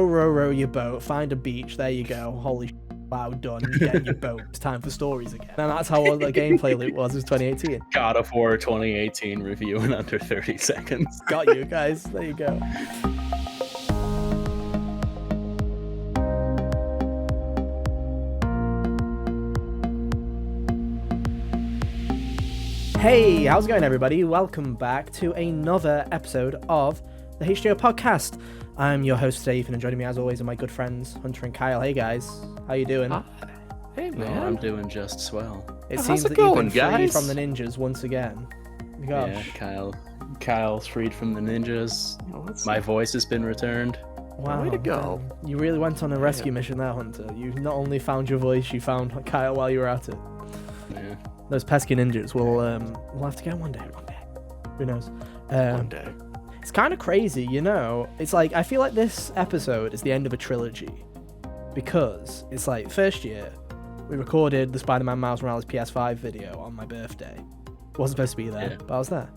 row your boat, find a beach, there you go. Holy wow, done. You get in your boat. It's time for stories again. And that's how the gameplay loop was 2018. God of War 2018 review in under 30 seconds. Got you guys. There you go. Hey, how's it going, everybody? Welcome back to another episode of the HGO podcast. I'm your host, Stephen, and joining me as always are my good friends, Hunter and Kyle. Hey, guys. How you doing? Hi. Hey, man. Oh, I'm doing just swell. It seems that you've been freed from the ninjas once again. Gosh. Yeah, Kyle's freed from the ninjas. My voice has been returned. Wow. Way to go. You really went on a rescue mission there, Hunter. You not only found your voice, you found Kyle while you were at it. Yeah. Those pesky ninjas we'll have to get one day. Who knows? One day. It's kind of crazy, you know? It's like, I feel like this episode is the end of a trilogy. Because it's like, first year, we recorded the Spider-Man Miles Morales PS5 video on my birthday. Wasn't supposed to be there, but I was there.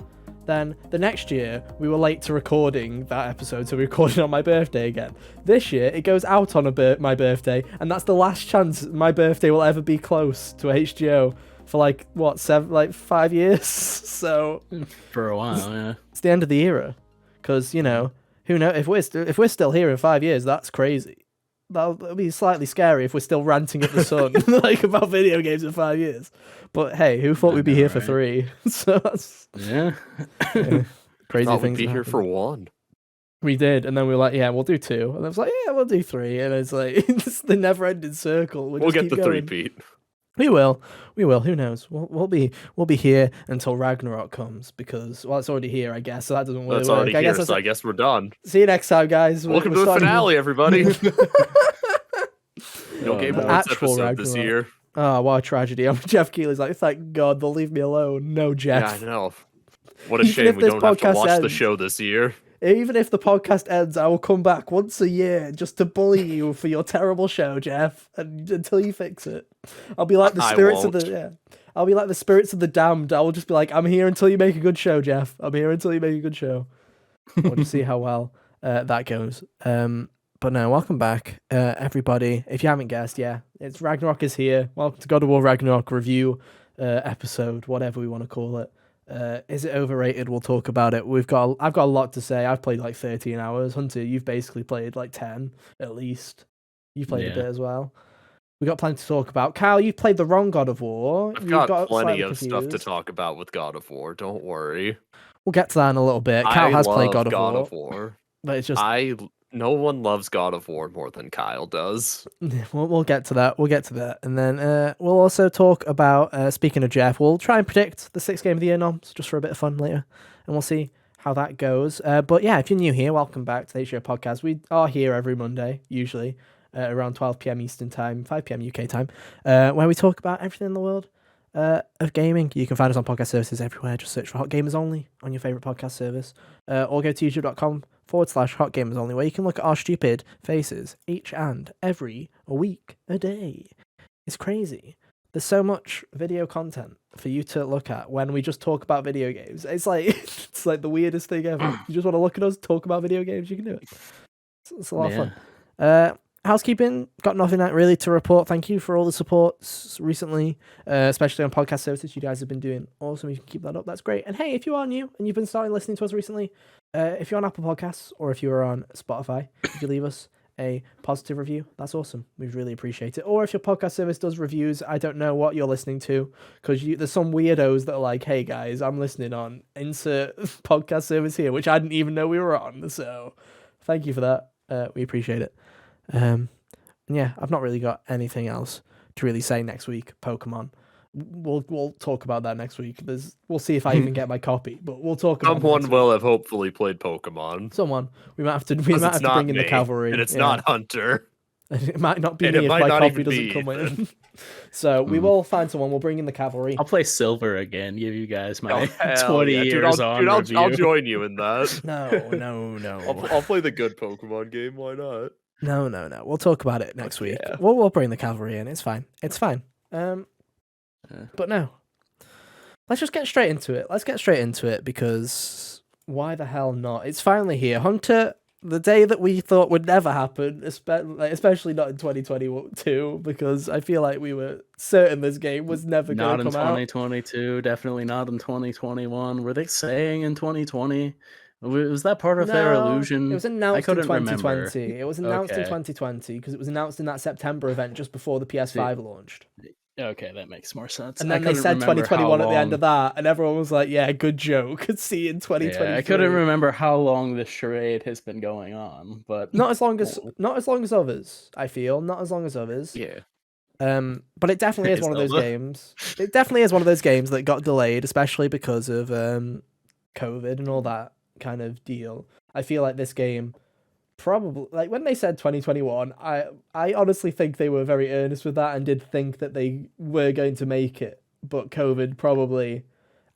Then, the next year, we were late to recording that episode, so we recorded on my birthday again. This year, it goes out on my birthday, and that's the last chance my birthday will ever be close to a HGO. For 5 years. So For a while, yeah. It's the end of the era, because you know, who knows if we're still here in 5 years, that's crazy. That'll be slightly scary if we're still ranting at the sun about video games in 5 years. But hey, who thought we'd be here for 3? So that's crazy Thought things. We'd be here for 1. We did, and then we were like, yeah, we'll do 2, and I was like, yeah, we'll do 3, and it's like it's the never-ending circle. We'll get the 3-peat. We will. Who knows? We'll be here until Ragnarok comes because it's already here, I guess. So that doesn't really That's work. already here, so I guess we're done. See you next time, guys. Welcome to the finale, everybody. No Game Awards episode Ragnarok this year. Oh, what a tragedy! Jeff Keighley's like, thank God they'll leave me alone. No, Jeff. Yeah, I know. What a shame we don't have to watch the show this year. Even if the podcast ends, I will come back once a year just to bully you for your terrible show, Jeff, until you fix it. I'll be like the spirits of the I'll be like the spirits of the damned. I will just be like, I'm here until you make a good show, Jeff. I'm here until you make a good show. We'll just see how well that goes. But no, welcome back, everybody. If you haven't guessed, it's Ragnarok is here. Welcome to God of War Ragnarok review episode, whatever we want to call it. Is it overrated? We'll talk about it. I've got a lot to say. I've played like 13 hours. Hunter, you've basically played like 10 at least. You played a bit as well. We got plenty to talk about. Kyle, you've played the wrong God of War. I've got plenty of stuff to talk about with God of War. Don't worry. We'll get to that in a little bit. Kyle has played God of War. But it's just no one loves God of War more than Kyle does. We'll get to that. And then we'll also talk about, speaking of Jeff, we'll try and predict the 6th game of the year noms just for a bit of fun later. And we'll see how that goes. But yeah, if you're new here, welcome back to the HGO podcast. We are here every Monday, usually, around 12 p.m. Eastern time, 5 p.m. UK time, where we talk about everything in the world of gaming. You can find us on podcast services everywhere. Just search for Hot Gamers Only on your favourite podcast service. Or go to youtube.com/Hot Gamers Only, where you can look at our stupid faces each and every week a day. It's crazy. There's so much video content for you to look at when we just talk about video games. It's like the weirdest thing ever. You just want to look at us talk about video games, you can do it. It's a lot of fun. Housekeeping, got nothing really to report. Thank you for all the supports recently, especially on podcast services. You guys have been doing awesome. You can keep that up. That's great. And hey, if you are new and you've been starting listening to us recently, if you're on Apple Podcasts or if you're on Spotify, if you leave us a positive review, that's awesome. We really appreciate it. Or if your podcast service does reviews, I don't know what you're listening to, because there's some weirdos that are like, hey guys, I'm listening on insert podcast service here, which I didn't even know we were on. So thank you for that. We appreciate it. Yeah, I've not really got anything else to really say next week. Pokemon. We'll talk about that next week. We'll see if I even get my copy, but we'll talk about someone will have hopefully played Pokemon. Someone. We might have to bring in the cavalry. And it's not Hunter. It might not be me if my copy doesn't come in. So we will find someone. We'll bring in the cavalry. I'll play Silver again. Give you guys my 20 years on review. I'll join you in that. No. I'll play the good Pokemon game. Why not? No. We'll talk about it next week. We'll bring the cavalry in. It's fine. But no. Let's just get straight into it. Because why the hell not? It's finally here. Hunter the day that we thought would never happen, especially not in 2022, because I feel like we were certain this game was never going to come out. Not in 2022, definitely not in 2021. Were they saying in 2020? Was that part of their illusion? It was announced in 2020. Remember. It was announced in 2020 because it was announced in that September event just before the PS5 launched. Okay, that makes more sense. And then they said 2021 at the end of that, and everyone was like, yeah, good joke. See in 2023. Yeah, I couldn't remember how long this charade has been going on, but not as long as others, I feel. Not as long as others. Yeah. But it definitely is one of those games. It definitely is one of those games that got delayed, especially because of COVID and all that kind of deal. I feel like this game probably, like when they said 2021, I honestly think they were very earnest with that and did think that they were going to make it, but COVID probably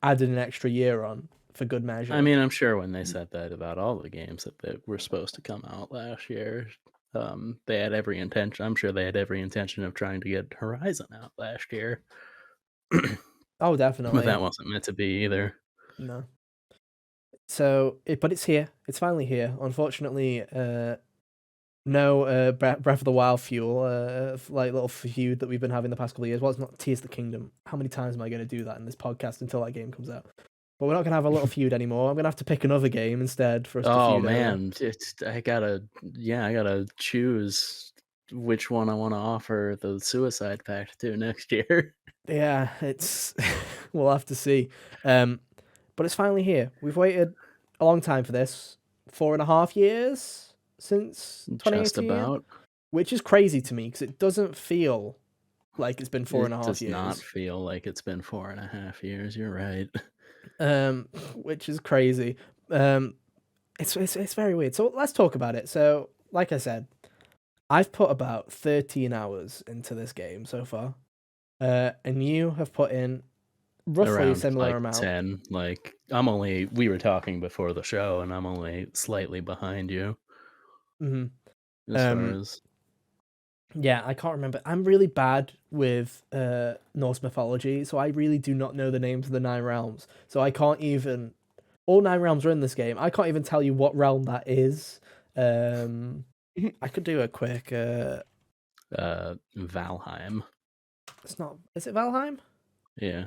added an extra year on for good measure. I mean, I'm sure when they said that about all the games that were supposed to come out last year, they had every intention. I'm sure they had every intention of trying to get Horizon out last year. Oh, definitely. But that wasn't meant to be either. No. So, but it's here. It's finally here. Unfortunately, no Breath of the Wild fuel, like little feud that we've been having the past couple of years. Well, it's not Tears of the Kingdom. How many times am I going to do that in this podcast until that game comes out? But we're not going to have a little feud anymore. I'm going to have to pick another game instead for us to feud. Oh, man. I gotta choose which one I want to offer the Suicide Pact to next year. Yeah, we'll have to see. But it's finally here. We've waited a long time for this. 4.5 years since 2018. Just about. Which is crazy to me because it doesn't feel like it's been 4.5 years. It does not feel like it's been 4.5 years. You're right. Which is crazy. It's very weird. So let's talk about it. So, like I said, I've put about 13 hours into this game so far. And you have put in roughly around, a similar amount. 10. Like, we were talking before the show, and I'm only slightly behind you. Mm-hmm. As far as... Yeah, I can't remember. I'm really bad with Norse mythology, so I really do not know the names of the 9 realms. So I can't even... All 9 realms are in this game. I can't even tell you what realm that is. I could do a quick... Valheim. It's not... Is it Valheim? Yeah.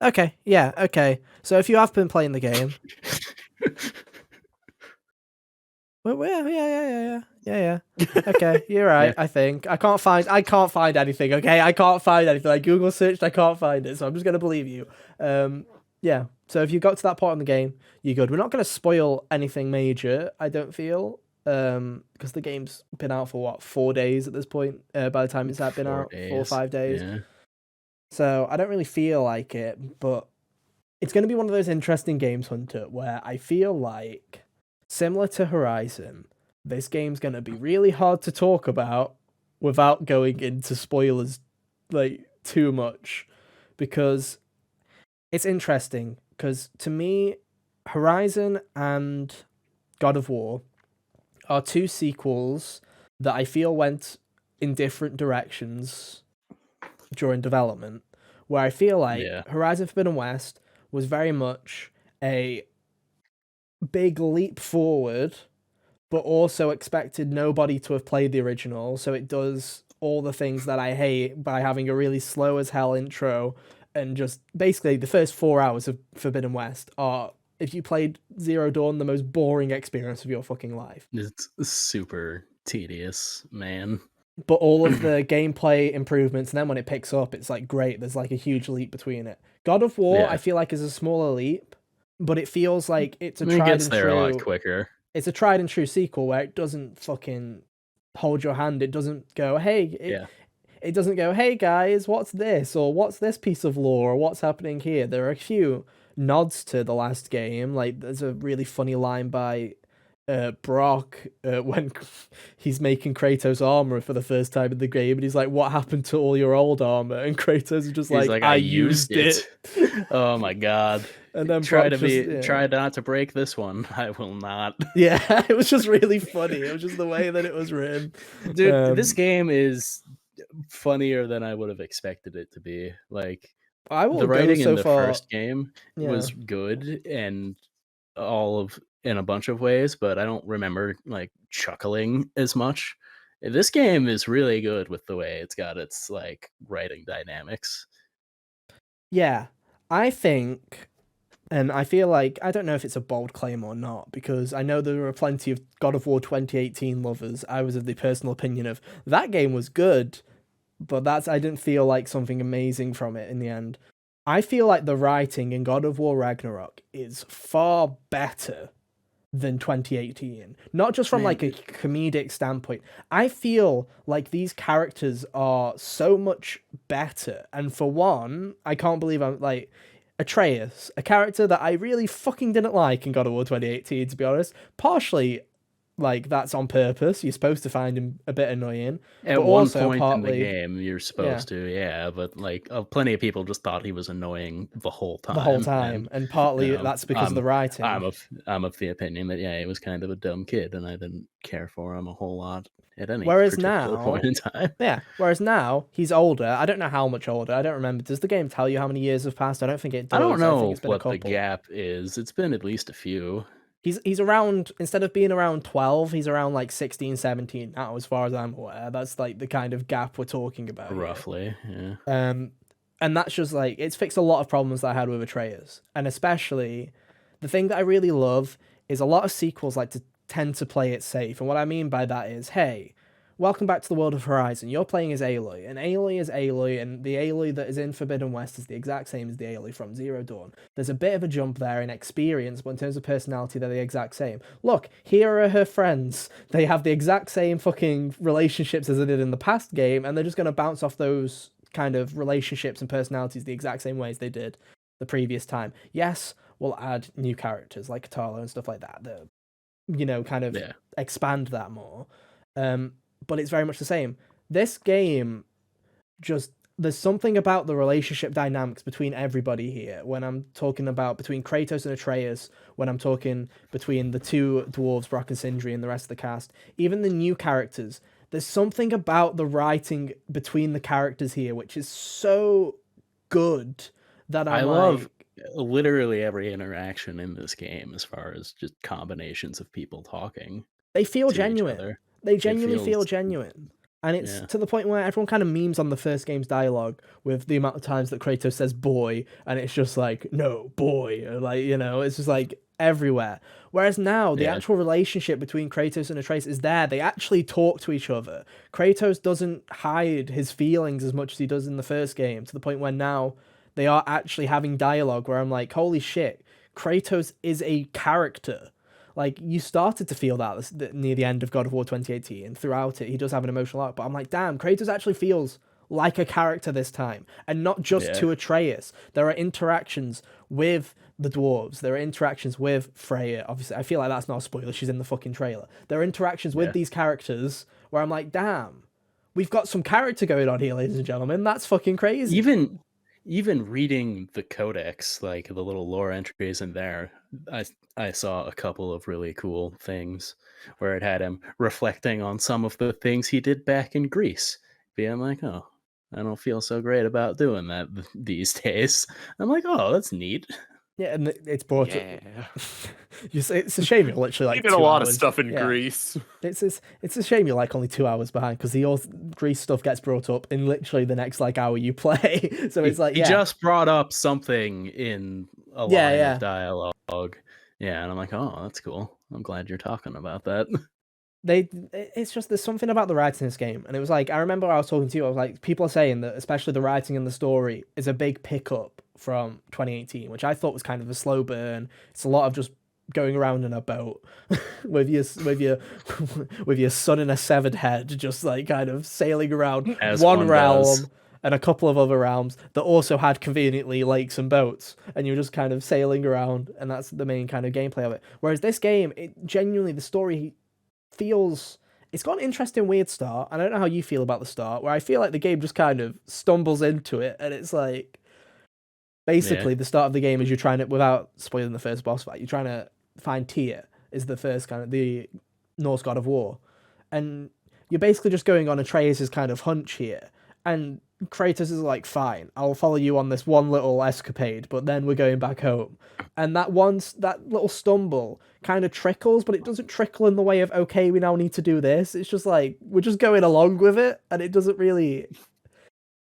Okay, yeah, okay. So if you have been playing the game... Yeah. Okay, you're right. Yeah. I think I can't find anything. Okay, I can't find anything. I Google searched, I can't find it. So I'm just gonna believe you. Yeah. So if you got to that point in the game, you're good. We're not gonna spoil anything major. I don't feel because the game's been out for what 4 days at this point. By the time it's been out, 4 or 5 days. Yeah. So I don't really feel like it, but it's gonna be one of those interesting games, Hunter, where I feel like similar to Horizon. This game's going to be really hard to talk about without going into spoilers like too much, because it's interesting, because to me Horizon and God of War are 2 sequels that I feel went in different directions during development, where I feel like Horizon Forbidden West was very much a big leap forward, but also expected nobody to have played the original, so it does all the things that I hate by having a really slow as hell intro, and just basically the first 4 hours of Forbidden West are, if you played Zero Dawn, the most boring experience of your fucking life. It's super tedious, man. But all of the gameplay improvements, and then when it picks up, it's like great. There's like a huge leap between it. God of War, I feel like, is a smaller leap, but it feels like it's a tried and true. A lot quicker. It's a tried and true sequel where it doesn't fucking hold your hand. It doesn't go, hey, it doesn't go, hey guys, what's this? Or what's this piece of lore? Or what's happening here? There are a few nods to the last game. Like, there's a really funny line by Brock when he's making Kratos' armor for the first time in the game, and he's like, what happened to all your old armor? And Kratos is just like, I used it. Oh my god. And then try not to break this one. I will not. Yeah, it was just really funny. It was just the way that it was written. Dude, this game is funnier than I would have expected it to be. Like, the writing in the first game was good, and all of in a bunch of ways, but I don't remember like chuckling as much. This game is really good with the way it's got its like writing dynamics. Yeah, I think, and I feel like, I don't know if it's a bold claim or not, because I know there were plenty of God of War 2018 lovers. I was of the personal opinion of that game was good, but I didn't feel like something amazing from it in the end. I feel like the writing in God of War Ragnarok is far better than 2018. Not just from like a comedic standpoint. I feel like these characters are so much better. And for one, I can't believe I'm like Atreus, a character that I really fucking didn't like in God of War 2018, to be honest. Partially, like, that's on purpose. You're supposed to find him a bit annoying. At but one also point in the partly game, you're supposed to, yeah, but like plenty of people just thought he was annoying the whole time. the whole time, and partly that's because of the writing. I'm of the opinion that he was kind of a dumb kid, and I didn't care for him a whole lot at any particular point in time. Yeah. Whereas now he's older. I don't know how much older. I don't remember. Does the game tell you how many years have passed? I don't think it does. I don't know think it's been what the gap is. It's been at least a few. He's around, instead of being around 12, he's around like 16, 17 now, as far as I'm aware. That's like the kind of gap we're talking about. Roughly, here. Yeah. And that's just like, it's fixed a lot of problems that I had with Atreus. And especially, the thing that I really love is a lot of sequels like to tend to play it safe. And what I mean by that is, hey, welcome back to the world of Horizon. You're playing as Aloy, and Aloy is Aloy, and the Aloy that is in Forbidden West is the exact same as the Aloy from Zero Dawn. There's a bit of a jump there in experience, but in terms of personality, they're the exact same. Look, here are her friends. They have the exact same fucking relationships as they did in the past game, and they're just going to bounce off those kind of relationships and personalities the exact same ways they did the previous time. Yes, we'll add new characters like Katala and stuff like that kind of expand that more. But it's very much the same. This game, just, there's something about the relationship dynamics between everybody here. When I'm talking about between Kratos and Atreus, when I'm talking between the two dwarves, Brock and Sindri, and the rest of the cast, even the new characters, there's something about the writing between the characters here which is so good that I love literally every interaction in this game as far as just combinations of people talking. They feel genuine. They genuinely feel genuine. And it's to the point where everyone kind of memes on the first game's dialogue with the amount of times that Kratos says boy, and it's just like, no, boy. Or like, it's just like everywhere. Whereas now, the actual relationship between Kratos and Atreus is there. They actually talk to each other. Kratos doesn't hide his feelings as much as he does in the first game, to the point where now they are actually having dialogue where I'm like, holy shit, Kratos is a character. Like, you started to feel that near the end of God of War 2018, and throughout it, he does have an emotional arc, but I'm like, damn, Kratos actually feels like a character this time, and not just to Atreus. There are interactions with the dwarves, there are interactions with Freya, obviously, I feel like that's not a spoiler, she's in the fucking trailer. There are interactions with these characters where I'm like, damn, we've got some character going on here, ladies and gentlemen, that's fucking crazy. Even reading the codex, like the little lore entries in there, I saw a couple of really cool things where it had him reflecting on some of the things he did back in Greece, being like, oh, I don't feel so great about doing that these days. I'm like, oh, that's neat. Yeah, and it's brought up. It's a shame you're literally like. You did a lot of stuff in Greece. It's a shame you're like only 2 hours behind, because the Greece stuff gets brought up in literally the next like hour you play. So it's like he just brought up something in a line of dialogue. Yeah, and I'm like, oh, that's cool. I'm glad you're talking about that. It's just, there's something about the writing in this game, and it was like, I remember I was talking to you, I was like, people are saying that especially the writing and the story is a big pickup from 2018, which I thought was kind of a slow burn. It's a lot of just going around in a boat with your son in a severed head, just like kind of sailing around one realm and a couple of other realms that also had conveniently lakes and boats, and you're just kind of sailing around, and that's the main kind of gameplay of it. Whereas this game, it genuinely, the story feels, it's got an interesting weird start. I don't know how you feel about the start, where I feel like the game just kind of stumbles into it, and it's like, basically the start of the game is you're trying to, without spoiling the first boss fight, you're trying to find Tyr, is the first kind of the Norse god of war, and you're basically just going on Atreus' kind of hunch here, and Kratos is like, fine, I'll follow you on this one little escapade, but then we're going back home. And that little stumble kind of trickles, but it doesn't trickle in the way of, okay, we now need to do this. It's just like, we're just going along with it, and it doesn't really...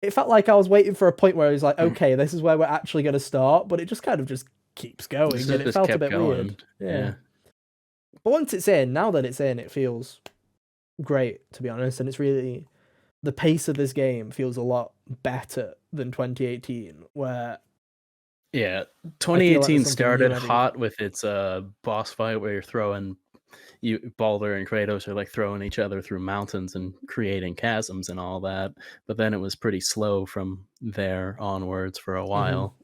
It felt like I was waiting for a point where it was like, okay, this is where we're actually going to start, but it just kind of just keeps going, and it felt a bit weird. Yeah. But once it's in, now that it's in, it feels great, to be honest, and it's really... The pace of this game feels a lot better than 2018, where... Yeah, 2018 like started hot with its boss fight where you're throwing... Baldur and Kratos are like throwing each other through mountains and creating chasms and all that, but then it was pretty slow from there onwards for a while.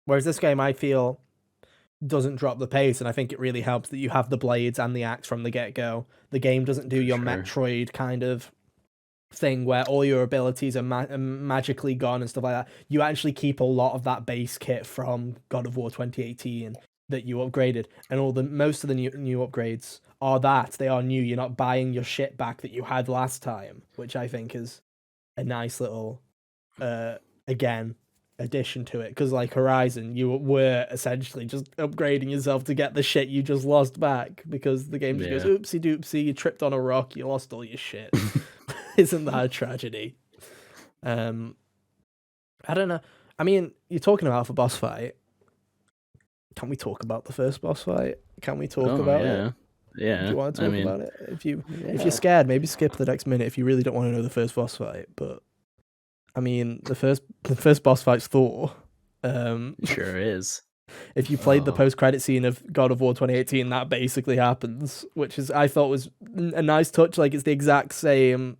Whereas this game, I feel, doesn't drop the pace, and I think it really helps that you have the blades and the axe from the get-go. The game doesn't do your Metroid kind of thing where all your abilities are magically gone and stuff like that. You actually keep a lot of that base kit from God of War 2018 that you upgraded, and most of the new upgrades are that they are new. You're not buying your shit back that you had last time, which I think is a nice little again addition to it, because like Horizon, you were essentially just upgrading yourself to get the shit you just lost back, because the game just goes oopsie doopsie, you tripped on a rock, you lost all your shit. Isn't that a tragedy? I don't know. I mean, you're talking about the boss fight. Can we talk about the first boss fight? Can we talk about it? Yeah. Do you want to talk about it? If you're scared, maybe skip the next minute if you really don't want to know the first boss fight. But I mean, the first boss fight's Thor. Sure is. If you played the post-credit scene of God of War 2018, that basically happens, which is I thought was a nice touch. Like, it's the exact same.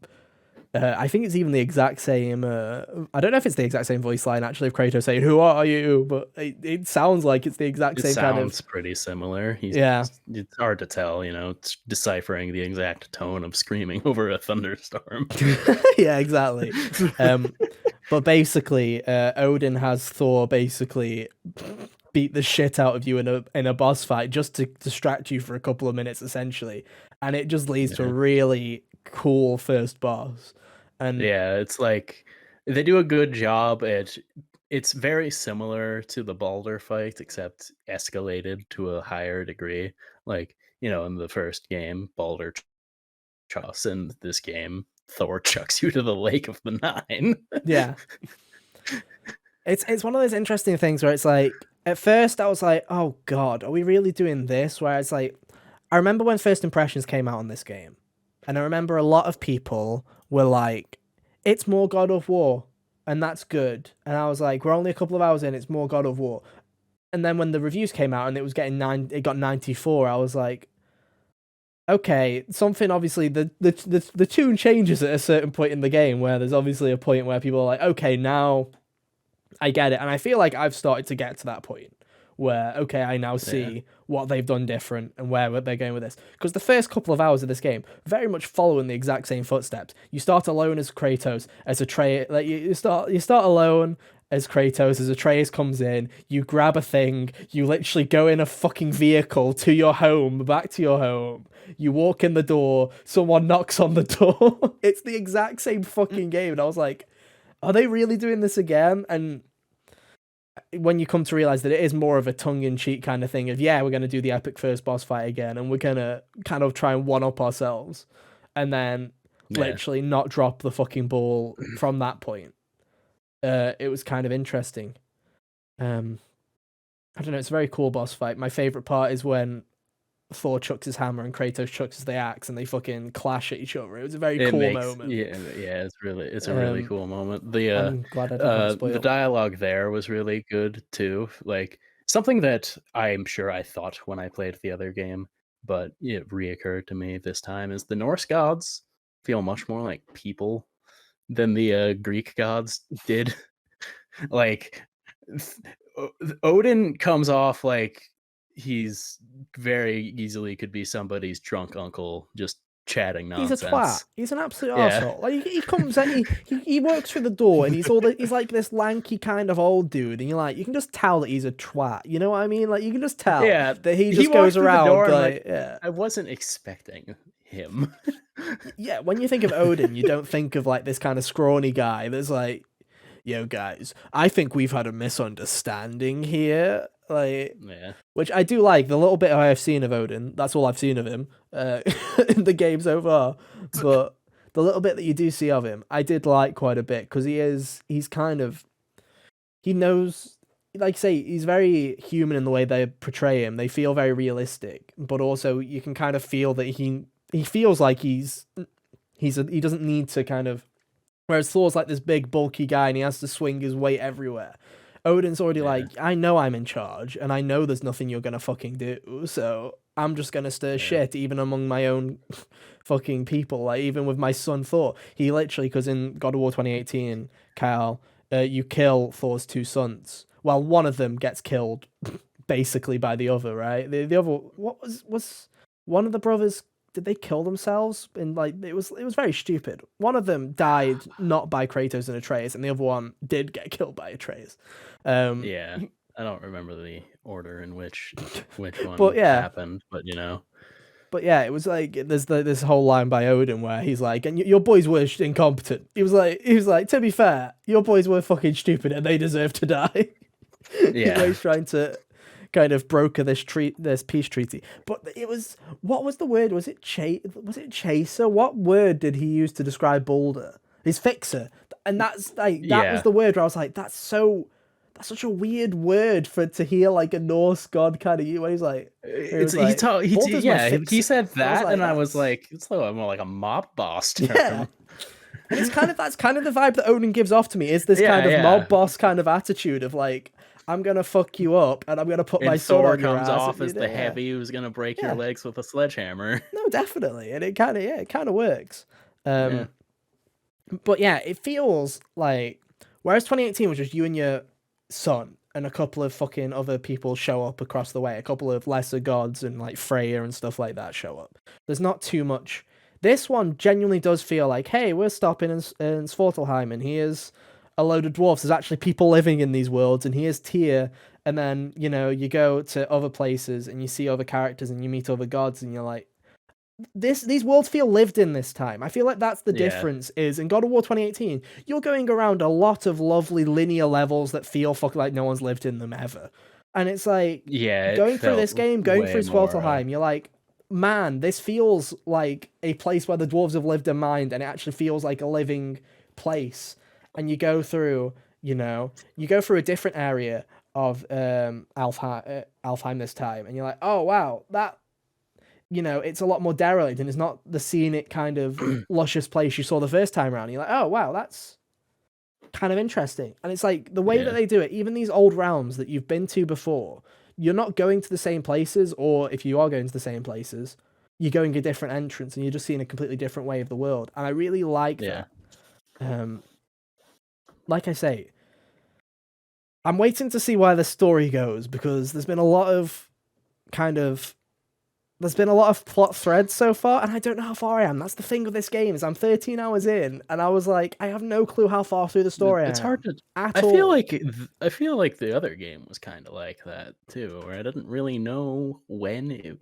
I think it's even the exact same. I don't know if it's the exact same voice line actually of Kratos saying "Who are you?" But it sounds like it's the exact same kind of. It sounds pretty similar. It's hard to tell. It's deciphering the exact tone of screaming over a thunderstorm. Yeah, exactly. But basically, Odin has Thor basically beat the shit out of you in a boss fight just to distract you for a couple of minutes, essentially, and it just leads to a really cool first boss. And yeah, it's like they do a good job at. It's very similar to the Baldur fight, except escalated to a higher degree. Like, in the first game, Baldur chucks, in this game, Thor chucks you to the Lake of the Nine. Yeah. It's one of those interesting things where it's like, at first I was like, oh god, are we really doing this? Where it's like, I remember when first impressions came out on this game, and I remember a lot of people were like, it's more God of War, and that's good. And I was like, we're only a couple of hours in, it's more God of War. And then when the reviews came out and it was it got 94, I was like, okay, something obviously, the tune changes at a certain point in the game, where there's obviously a point where people are like, okay, now I get it. And I feel like I've started to get to that point where, okay, I now see what they've done different and where they're going with this. Because the first couple of hours of this game, very much following the exact same footsteps. You start alone as Kratos, as Atreus, like you start alone as Kratos, as Atreus comes in, you grab a thing, you literally go in a fucking vehicle to your home, back to your home. You walk in the door, someone knocks on the door. It's the exact same fucking game. And I was like, are they really doing this again? And when you come to realize that it is more of a tongue-in-cheek kind of thing of, we're going to do the epic first boss fight again, and we're going to kind of try and one-up ourselves, and then literally not drop the fucking ball from that point. It was kind of interesting. I don't know, it's a very cool boss fight. My favourite part is when Thor chucks his hammer and Kratos chucks the axe, and they fucking clash at each other. It was a very cool moment. Yeah, it's a really cool moment. I'm glad I didn't spoil. The dialogue there was really good too. Like, something that I'm sure I thought when I played the other game, but it reoccurred to me this time, is the Norse gods feel much more like people than the Greek gods did. Like, Odin comes off like he's very easily could be somebody's drunk uncle just chatting nonsense. He's a twat. He's an absolute arsehole. Like, he comes in, he works through the door, and he's like this lanky kind of old dude, and you can just tell that he's a twat. You know what I mean? Like, you can just tell that he just goes around. I wasn't expecting him. Yeah, when you think of Odin, you don't think of like this kind of scrawny guy that's like, yo guys, I think we've had a misunderstanding here. Like, Yeah. which I do like. The little bit I've seen of Odin, that's all I've seen of him in the game so far. But the little bit that you do see of him, I did like quite a bit because he's kind of, he knows, like say, he's very human in the way they portray him. They feel very realistic, but also you can kind of feel that he feels like he doesn't need to kind of, whereas Thor's like this big bulky guy and he has to swing his weight everywhere. Odin's already like, I know I'm in charge and I know there's nothing you're gonna fucking do, so I'm just gonna stir shit even among my own fucking people. Like even with my son Thor, he literally, because in God of War 2018, Kyle, you kill Thor's two sons. Well, one of them gets killed basically by the other, right? The other, what was one of the brothers? Did they kill themselves? And like it was very stupid. One of them died not by Kratos and Atreus, and the other one did get killed by Atreus. Yeah, I don't remember the order in which one happened, but you know. But yeah, it was like there's this whole line by Odin where he's like, "And your boys were incompetent." He was like, to be fair, your boys were fucking stupid and they deserve to die. Yeah, he's trying to kind of broker this peace treaty. But it was, what was the word? Was it chaser? What word did he use to describe Baldur? His fixer. And that's like that was the word where I was like, that's such a weird word to hear like a Norse god kind of you. He's like, he said that, and I was like, it's like more like a mob boss term. Yeah. And it's that's kind of the vibe that Odin gives off to me, is this kind of mob boss kind of attitude of like, I'm gonna fuck you up and I'm gonna put my sword on your ass. Thor comes off as the heavy who's gonna break your legs with a sledgehammer. No, definitely, and it kind of works. But yeah, it feels like, whereas 2018 was just you and your son and a couple of fucking other people show up across the way, a couple of lesser gods and like Freya and stuff like that show up. There's not too much. This one genuinely does feel like, hey, we're stopping in Svartalheim and here's a load of dwarfs. There's actually people living in these worlds, and here's Tyr. And then, you know, you go to other places and you see other characters and you meet other gods and you're like, these worlds feel lived in this time. I feel like that's the difference. Is in God of War 2018, you're going around a lot of lovely linear levels that feel fucking like no one's lived in them ever. And it's like, going through this game, going through Svartalheim, you're like, man, this feels like a place where the dwarves have lived a mind, and it actually feels like a living place. And you go through, a different area of Alfheim this time, and you're like, oh wow, that, it's a lot more derelict, and it's not the scenic kind of luscious place you saw the first time around. You're like, oh wow, that's kind of interesting. And it's like the way that they do it, even these old realms that you've been to before, you're not going to the same places, or if you are going to the same places, you're going a different entrance, and you're just seeing a completely different way of the world. And I really like that. Like I say, I'm waiting to see where the story goes, because there's been a lot of plot threads so far, and I don't know how far I am. That's the thing with this game, is I'm 13 hours in, and I was like, I have no clue how far through the story it's hard to at I all. feel like the other game was kind of like that too, where I didn't really know when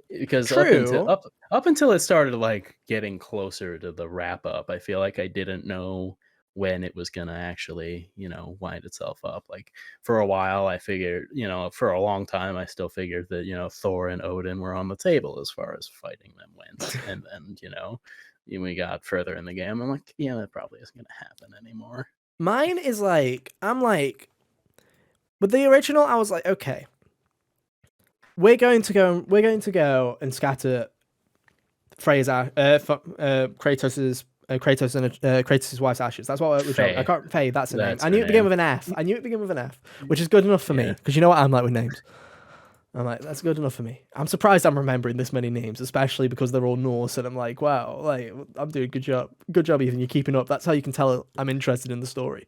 because up until it started like getting closer to the wrap up, I feel like I didn't know when it was gonna actually, wind itself up. Like for a while I figured, for a long time I still figured that, Thor and Odin were on the table as far as fighting them went. And then, when we got further in the game, I'm like, yeah, that probably isn't gonna happen anymore. Mine is like, I'm like, with the original, I was like, okay, we're going to go and scatter Freya's Kratos and Kratos' wife's ashes. That's what we're trying. I can't. Faye, that's a name. I knew it began with an F. Which is good enough for me, because you know what I'm like with names. I'm like, that's good enough for me. I'm surprised I'm remembering this many names, especially because they're all Norse, and I'm like, wow, like I'm doing good job. Good job, Ethan. You're keeping up. That's how you can tell I'm interested in the story.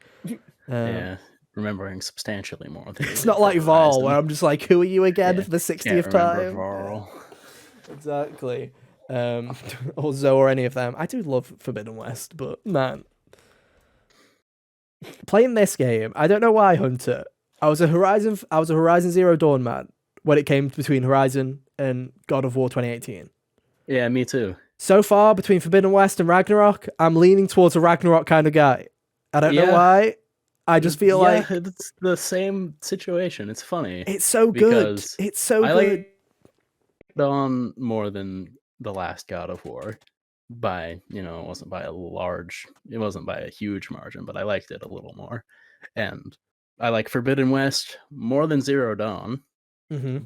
Remembering substantially more. Than it's not like Varl, where I'm just like, who are you again for the 60th time? Varl. Exactly. Or Zoe or any of them. I do love Forbidden West, but man, playing this game, I don't know why, Hunter. I was a Horizon Zero Dawn man when it came between Horizon and God of War 2018. Yeah, me too. So far, between Forbidden West and Ragnarok, I'm leaning towards a Ragnarok kind of guy. I don't know why. I just feel like it's the same situation. It's funny. it's so good. Because It's so I good. like Dawn more than the last God of War. By it wasn't by a huge margin, but I liked it a little more. And I like Forbidden West more than Zero Dawn,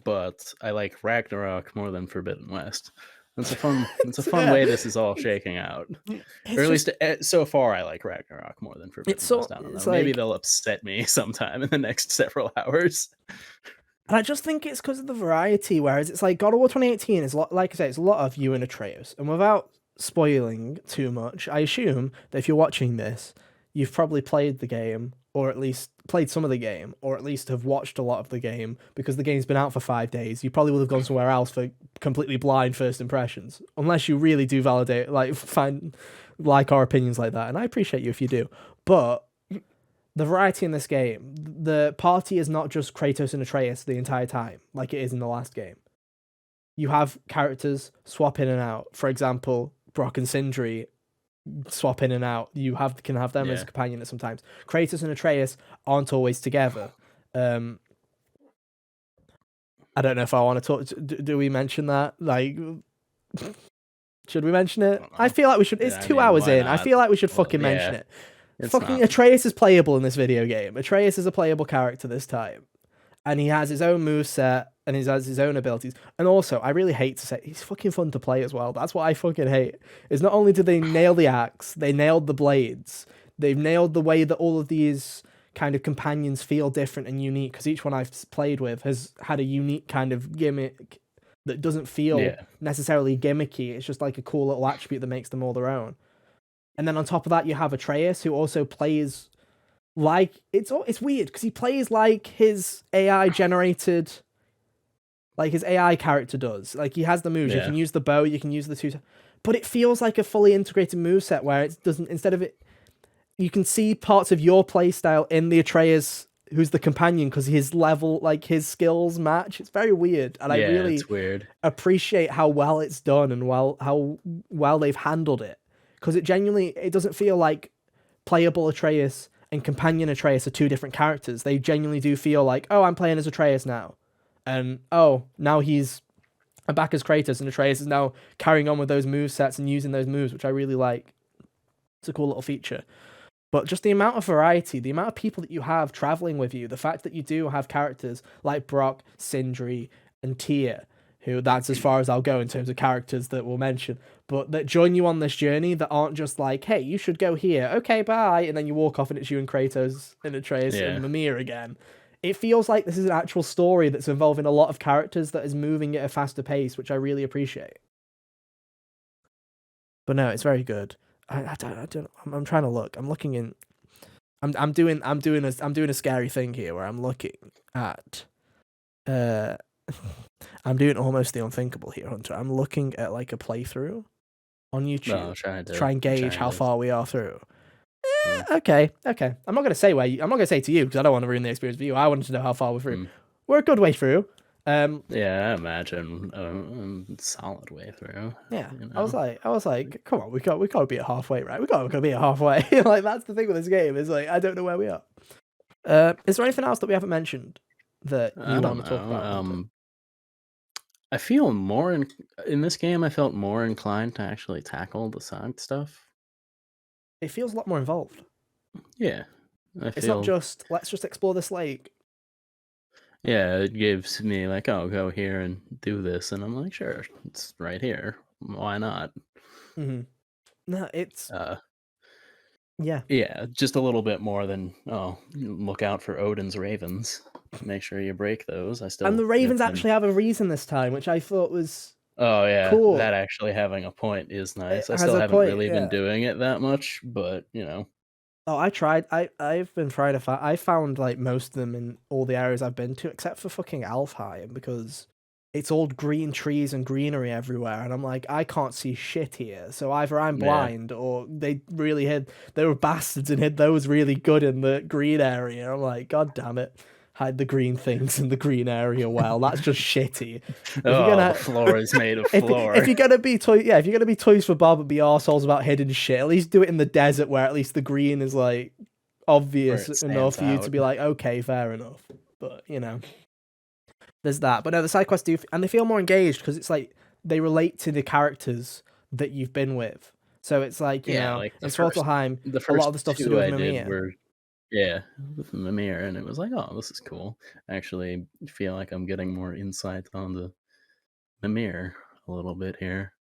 but I like Ragnarok more than Forbidden West. It's a fun way this is all shaking out. Or at least so far, I like Ragnarok more than Forbidden West. I don't know. Maybe they'll upset me sometime in the next several hours. And I just think it's because of the variety. Whereas it's like God of War 2018 is like I say, it's a lot of you and Atreus. And without spoiling too much, I assume that if you're watching this, you've probably played the game, or at least played some of the game, or at least have watched a lot of the game, because the game's been out for 5 days. You probably would have gone somewhere else for completely blind first impressions, unless you really do validate, like our opinions like that. And I appreciate you if you do. But the variety in this game, the party is not just Kratos and Atreus the entire time, like it is in the last game. You have characters swap in and out. For example, Brock and Sindri swap in and out. You can have them as a companion at sometimes. Kratos and Atreus aren't always together. I don't know if I want to talk. Do we mention that? Like, should we mention it? I feel like we should. It's 2 hours in. I feel like we should fucking mention it. Atreus is playable in this video game. Atreus is a playable character this time. And he has his own moveset and he has his own abilities. And also, I really hate to say, he's fucking fun to play as well. That's what I fucking hate. Is not only did they nail the axe, they nailed the blades. They've nailed the way that all of these kind of companions feel different and unique, because each one I've played with has had a unique kind of gimmick that doesn't feel necessarily gimmicky. It's just like a cool little attribute that makes them all their own. And then on top of that, you have Atreus, who also plays like it's weird because he plays like his AI generated, like his AI character does. Like he has the moves. You can use the bow, you can use the two, but it feels like a fully integrated moveset where it doesn't. Instead of it, you can see parts of your playstyle in the Atreus, who's the companion, because his level, like his skills match. It's very weird, and I really appreciate how well it's done and how well they've handled it. Because it doesn't feel like playable Atreus and companion Atreus are 2 different characters. They genuinely do feel like, oh, I'm playing as Atreus now. And, oh, now I'm back as Kratos, and Atreus is now carrying on with those movesets and using those moves, which I really like. It's a cool little feature. But just the amount of variety, the amount of people that you have traveling with you, the fact that you do have characters like Brock, Sindri, and Tyr, who that's as far as I'll go in terms of characters that we'll mention, but that join you on this journey, that aren't just like, hey, you should go here, okay, bye, and then you walk off and it's you and Kratos and Atreus and Mimir again. It feels like this is an actual story that's involving a lot of characters that is moving at a faster pace, which I really appreciate. But no, it's very good. I don't. I'm trying to look. I'm looking in. I'm doing a scary thing here where I'm looking at. I'm doing almost the unthinkable here, Hunter. I'm looking at like a playthrough on YouTube to try and gauge how far we are through. Okay. I'm not gonna say to you because I don't want to ruin the experience for you. I wanted to know how far we're through. We're a good way through. I imagine a solid way through. Yeah, you know? I was like, come on, we gotta be at halfway, right? We gotta be at halfway. Like that's the thing with this game. Is like I don't know where we are. Is there anything else that we haven't mentioned that you want to talk about? I feel more in this game. I felt more inclined to actually tackle the side stuff. It feels a lot more involved. Yeah, it's not just let's just explore this lake. Yeah, it gives me like, oh, go here and do this, and I'm like, sure, it's right here. Why not? Mm-hmm. No, it's yeah, just a little bit more than look out for Odin's ravens. Make sure you break those. And the ravens actually have a reason this time, which I thought was cool. That actually having a point is nice. I still haven't really been doing it that much, but you know. Oh, I tried. I've been trying to find. I found like most of them in all the areas I've been to, except for fucking Alfheim, because it's all green trees and greenery everywhere, and I'm like, I can't see shit here. So either I'm blind, or they were bastards and hid those really good in the green area. I'm like, god damn it, hide the green things in the green area well. That's just shitty. The floor is made of floor. If you're gonna be if you're gonna be Toys for Bob and be arseholes about hidden shit, at least do it in the desert where at least the green is like obvious enough for you to be like, okay, fair enough. But there's that. But no, the side quests and they feel more engaged because it's like they relate to the characters that you've been with. So it's like, you know, like in Svartalfheim, a lot of the stuff's to do with Mimir. With Mimir, and it was like, oh, this is cool. I actually feel like I'm getting more insight on the Mimir a little bit here.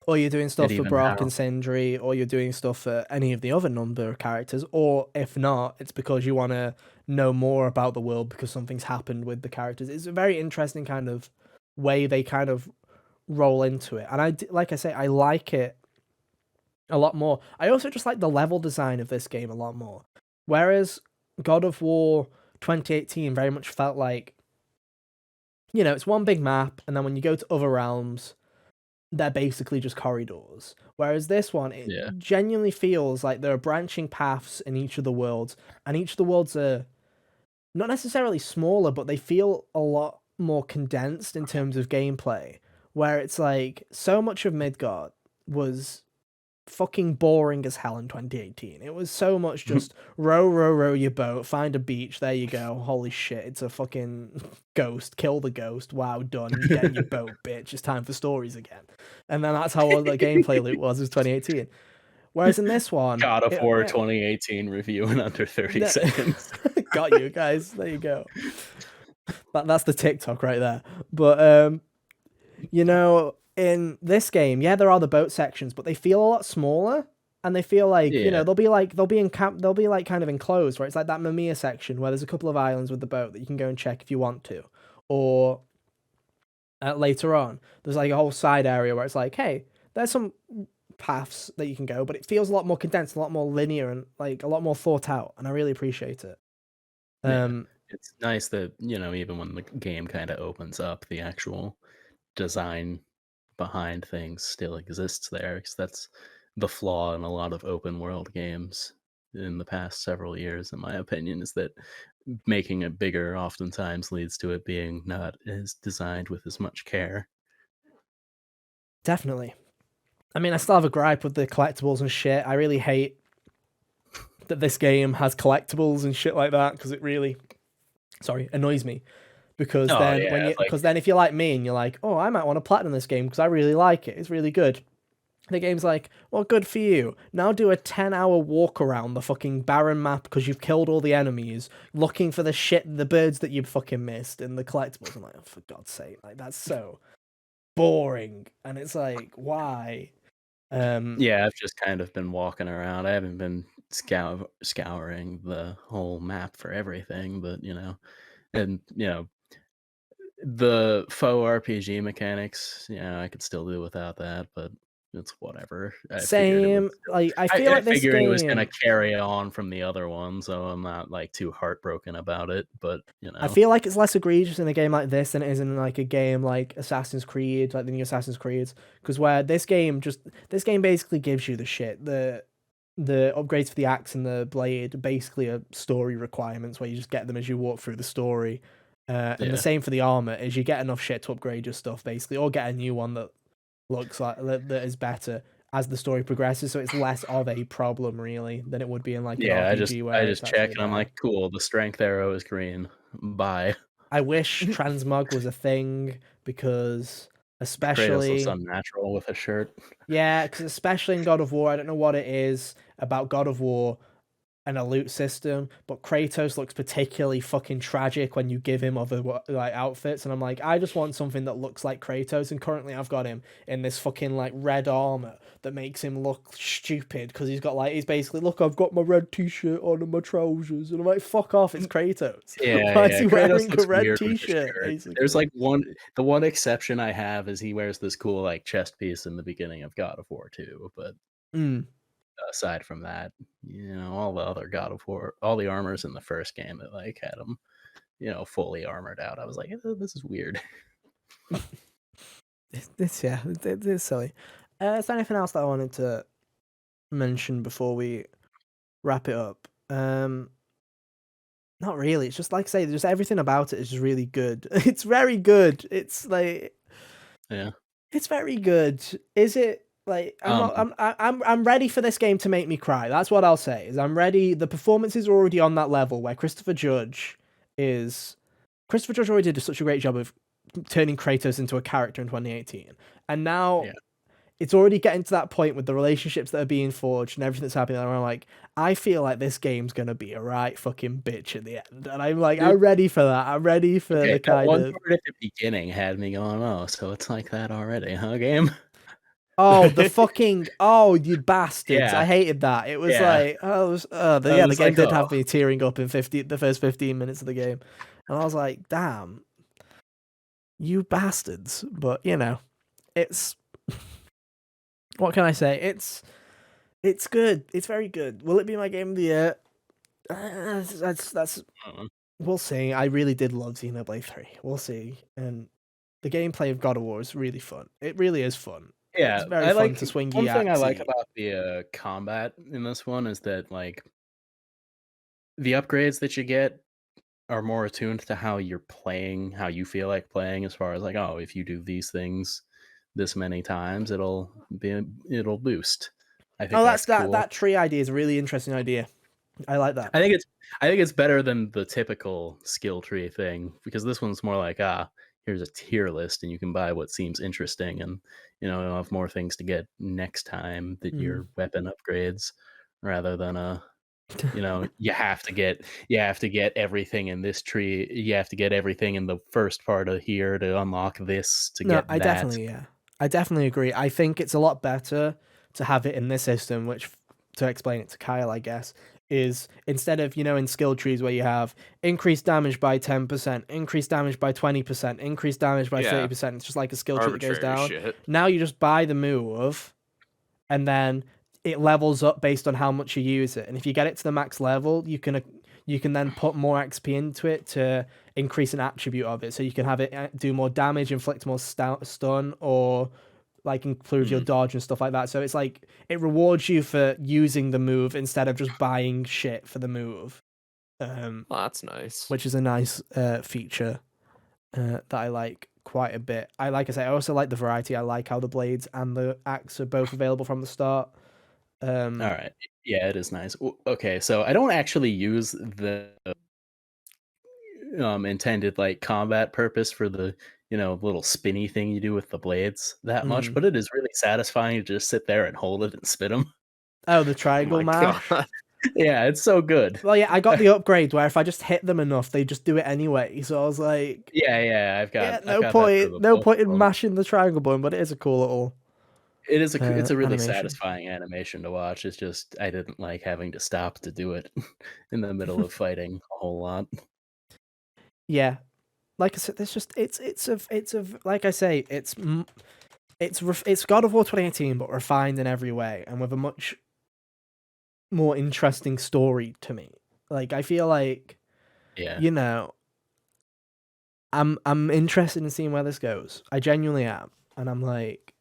Or you're doing stuff for Brock and Sindri, or you're doing stuff for any of the other number of characters, or if not, it's because you want to know more about the world because something's happened with the characters. It's a very interesting kind of way they kind of roll into it. And like I say, I like it a lot more. I also just like the level design of this game a lot more. Whereas God of War 2018 very much felt like, you know, it's one big map, and then when you go to other realms, they're basically just corridors. Whereas this one, it genuinely feels like there are branching paths in each of the worlds, and each of the worlds are not necessarily smaller, but they feel a lot more condensed in terms of gameplay, where it's like so much of Midgard was fucking boring as hell in 2018. It was so much just row your boat, find a beach, there you go. Holy shit, it's a fucking ghost. Kill the ghost. Wow, done. Get in your boat, bitch. It's time for stories again. And then that's how all the gameplay loop was 2018. Whereas in this one, God of War 2018 review in under 30 seconds. Got you guys. There you go. That's the TikTok right there. But you know, in this game, there are the boat sections, but they feel a lot smaller, and they feel like you know they'll be in camp, they'll be like kind of enclosed, where it's like that Mimir section where there's a couple of islands with the boat that you can go and check if you want to, or later on there's like a whole side area where it's like, hey, there's some paths that you can go, but it feels a lot more condensed, a lot more linear, and like a lot more thought out, and I really appreciate it. It's nice that, you know, even when the game kind of opens up, the actual design behind things still exists there, because that's the flaw in a lot of open world games in the past several years, in my opinion, is that making it bigger oftentimes leads to it being not as designed with as much care. Definitely. I mean, I still have a gripe with the collectibles and shit. I really hate that this game has collectibles and shit like that, because it really annoys me. Because then if you're like me and you're like, oh, I might want to platinum this game because I really like it, it's really good. The game's like, well, good for you. Now do a 10-hour walk around the fucking barren map because you've killed all the enemies, looking for the birds that you fucking missed and the collectibles. I'm like, oh, for God's sake, like that's so boring. And it's like, why? I've just kind of been walking around. I haven't been scouring the whole map for everything, but the faux RPG mechanics, I could still do without that, but it's whatever. Same. I feel like this game it was gonna carry on from the other one, so I'm not like too heartbroken about it. But I feel like it's less egregious in a game like this than it is in like a game like Assassin's Creed, like the new Assassin's Creed, because where this game basically gives you the shit. The upgrades for the axe and the blade basically are story requirements where you just get them as you walk through the story. And the same for the armor, is you get enough shit to upgrade your stuff basically, or get a new one that looks like that is better as the story progresses. So it's less of a problem really than it would be in like an RPG. I just check and I'm like, cool, the strength arrow is green. Bye. I wish transmog was a thing, because especially Kratos looks unnatural with a shirt. Yeah, because especially in God of War, I don't know what it is about God of War and a loot system, but Kratos looks particularly fucking tragic when you give him other like outfits, and I'm like, I just want something that looks like Kratos, and currently I've got him in this fucking like red armor that makes him look stupid because he's basically, look, I've got my red t-shirt on and my trousers, and I'm like, fuck off, it's Kratos. Why is he wearing a red t-shirt? There's like the one exception I have is he wears this cool like chest piece in the beginning of God of War 2, but aside from that, all the other God of War, all the armors in the first game that like had him, fully armored out. I was like, this is weird. It's silly. Is there anything else that I wanted to mention before we wrap it up? Not really. It's just like I say, just everything about it is just really good. It's very good. It's like Yeah. it's very good. Is it like I'm not I'm ready for this game to make me cry. That's what I'll say. Is I'm ready. The performances are already on that level where Christopher Judge already did such a great job of turning Kratos into a character in 2018. And now it's already getting to that point with the relationships that are being forged and everything that's happening. And I'm like, I feel like this game's gonna be a right fucking bitch at the end. And I'm like, I'm ready for that. I'm ready for the kind one of part at the beginning had me going, oh, so it's like that already, huh, game? oh the fucking oh you bastards! Yeah. I hated that. It was Yeah. like the was game like, did oh. have me tearing up in the first 15 minutes of the game, and I was like, damn, you bastards. But you know, it's what can I say? It's good. It's very good. Will it be my game of the year? That's we'll see. I really did love Xenoblade 3. We'll see. And the gameplay of God of War is really fun. It really is fun. Yeah, It's very I fun like to swing one your thing I like axes. about the combat in this one is that like the upgrades that you get are more attuned to how you're playing, how you feel like playing, as far as like, oh, if you do these things this many times, it'll boost. I think that's cool. That tree idea is a really interesting idea. I like that. I think it's better than the typical skill tree thing, because this one's more like, here's a tier list and you can buy what seems interesting, and you'll have more things to get next time that your weapon upgrades, rather than you have to get everything in this tree, you have to get everything in the first part of here to unlock this to get I that. I definitely agree. I think it's a lot better to have it in this system, which, to explain it to Kyle, I guess, is instead of, in skill trees where you have increased damage by 10%, increased damage by 20%, increased damage by 30%, it's just like a skill tree that goes down. Shit. Now you just buy the move, and then it levels up based on how much you use it. And if you get it to the max level, you can then put more XP into it to increase an attribute of it. So you can have it do more damage, inflict more stun, or like improve your dodge and stuff like that. So it's like it rewards you for using the move instead of just buying shit for the move. Well, that's nice. Which is a nice feature that I like quite a bit. I also like the variety. I like how the blades and the axe are both available from the start. All right. Yeah, it is nice. Okay, so I don't actually use the intended like combat purpose for the little spinny thing you do with the blades that much, but it is really satisfying to just sit there and hold it and spin them. Oh, the Oh triangle my mash. God. Yeah, it's so good. Well, yeah, I got the upgrade where if I just hit them enough, they just do it anyway. So I was like, Yeah, I've got no that for point, the no both point of in them. mashing the triangle button. But it is a cool little. It's a really animation. satisfying animation to watch. It's just I didn't like having to stop to do it in the middle of fighting a whole lot. Yeah, like I said, it's like I say, it's God of War 2018, but refined in every way and with a much more interesting story to me. Like I feel like, Yeah. I'm interested in seeing where this goes. I genuinely am, and I'm like,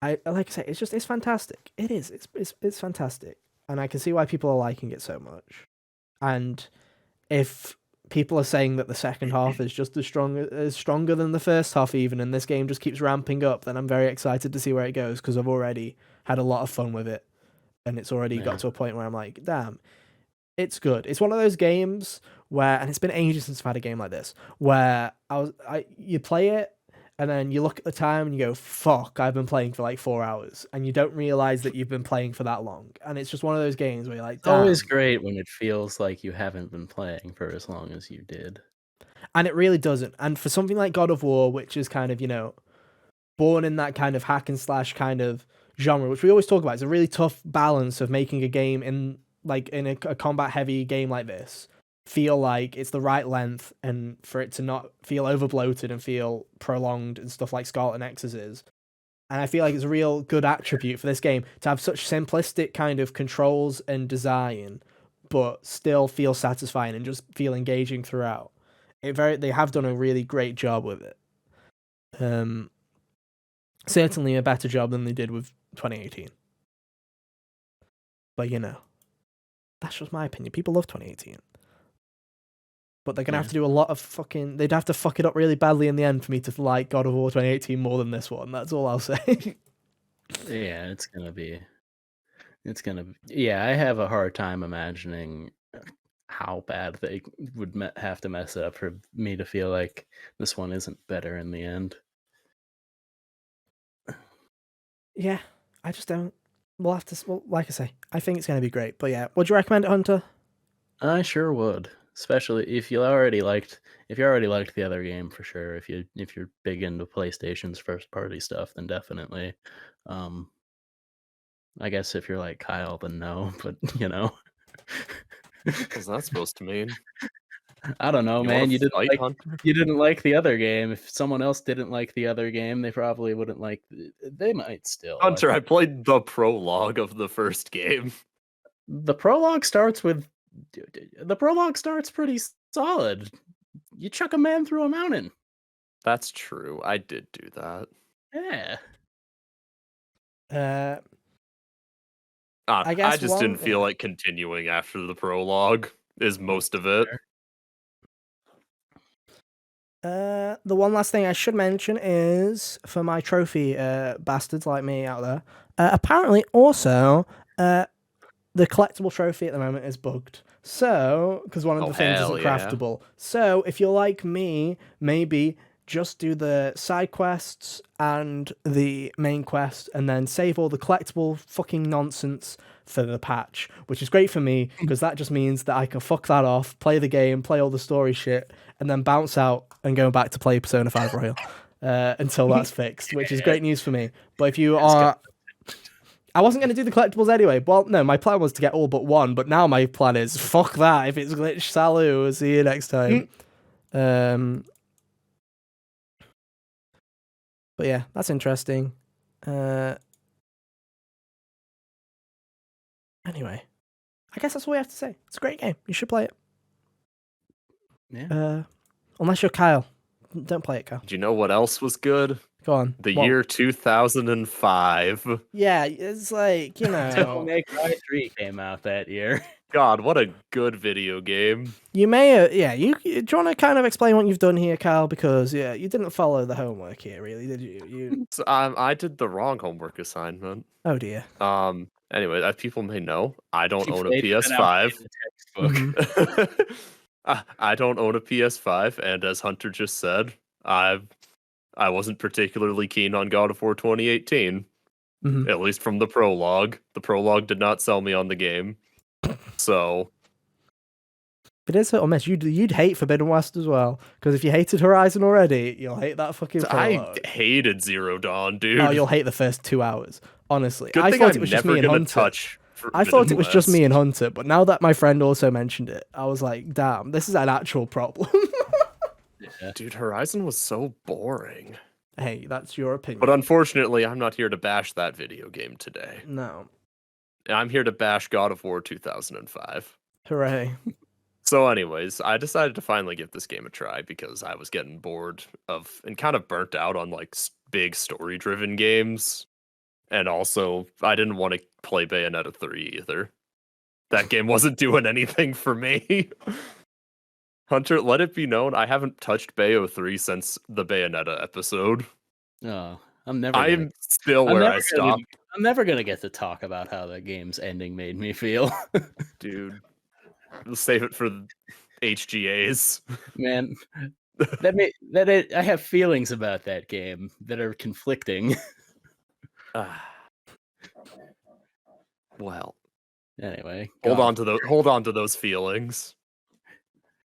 I like I say, it's fantastic. It is. It's fantastic, and I can see why people are liking it so much. And if people are saying that the second half is just as stronger than the first half, even, and this game just keeps ramping up, then I'm very excited to see where it goes because I've already had a lot of fun with it, and it's already got to a point where I'm like, damn, it's good. It's one of those games where, and it's been ages since I've had a game like this, where you play it and then you look at the time and you go, fuck, I've been playing for like 4 hours, and you don't realize that you've been playing for that long. And it's just one of those games where you're like, damn. It's always great when it feels like you haven't been playing for as long as you did. And it really doesn't. And for something like God of War, which is kind of, born in that kind of hack and slash kind of genre, which we always talk about, it's a really tough balance of making a game in a combat heavy game like this feel like it's the right length and for it to not feel over bloated and feel prolonged and stuff like Scarlet Nexus is. And I feel like it's a real good attribute for this game to have such simplistic kind of controls and design, but still feel satisfying and just feel engaging throughout. They have done a really great job with it. Certainly a better job than they did with 2018. But that's just my opinion. People love 2018. but they're gonna have to do a lot of fucking. They'd have to fuck it up really badly in the end for me to like God of War 2018 more than this one. That's all I'll say. Yeah, it's gonna be. Yeah, I have a hard time imagining how bad they would have to mess it up for me to feel like this one isn't better in the end. Yeah, I just don't. We'll have to. Well, like I say, I think it's gonna be great. But yeah, would you recommend it, Hunter? I sure would, especially if you already liked the other game for sure. If you're big into PlayStation's first party stuff, then definitely. I guess if you're like Kyle, then no. But What's that supposed to mean? I don't know, man. You fight, Hunter? you didn't like the other game. If someone else didn't like the other game, they probably wouldn't like. They might still. Hunter, I played the prologue of the first game. The prologue starts pretty solid. You chuck a man through a mountain. That's true. I did do that. Yeah. I guess just didn't feel like continuing after the prologue is most of it. The one last thing I should mention is for my trophy bastards like me out there. Apparently, also, the collectible trophy at the moment is bugged. So, because one of the things isn't craftable. So, if you're like me, maybe just do the side quests and the main quest, and then save all the collectible fucking nonsense for the patch, which is great for me because that just means that I can fuck that off, play the game, play all the story shit, and then bounce out and go back to play Persona 5 Royal until that's fixed, which is great news for me. But if you are... I wasn't going to do the collectibles anyway. Well, no, my plan was to get all but one, but now my plan is, fuck that. If it's glitch, salut. See you next time. But yeah, that's interesting. Anyway, I guess that's all we have to say. It's a great game. You should play it. Yeah. Unless you're Kyle. Don't play it, Kyle. Do you know what else was good? Go on. The year 2005. Yeah, it's like, Devil May Cry 3 came out that year. God, what a good video game. You may, do you want to kind of explain what you've done here, Kyle? Because, yeah, you didn't follow the homework here, really, did you? So, I did the wrong homework assignment. Oh, dear. Anyway, as people may know, I don't own a PS5. I don't own a PS5, and as Hunter just said, I wasn't particularly keen on God of War 2018. At least from the prologue. The prologue did not sell me on the game. So It is hit or miss. You'd hate Forbidden West as well, because if you hated Horizon already, you'll hate that fucking prologue. I hated Zero Dawn, dude. Oh, you'll hate the first 2 hours. Honestly, Good I thing thought I'm it was just never me and gonna Hunter. touch I thought it was just me and Hunter, but now that my friend also mentioned it, I was like, damn, this is an actual problem. Yeah. Dude, Horizon was so boring. Hey, that's your opinion. But unfortunately, I'm not here to bash that video game today. No. I'm here to bash God of War 2005. Hooray. So anyways, I decided to finally give this game a try because I was getting bored of and kind of burnt out on like big story-driven games. And also, I didn't want to play Bayonetta 3 either. That game wasn't doing anything for me. Hunter, let it be known, I haven't touched Bayo 3 since the Bayonetta episode. Oh, I'm still where I stopped. I'm never gonna get to talk about how the game's ending made me feel. Dude, we'll save it for HGAs. Man, I have feelings about that game that are conflicting. Well, anyway, hold on to those feelings.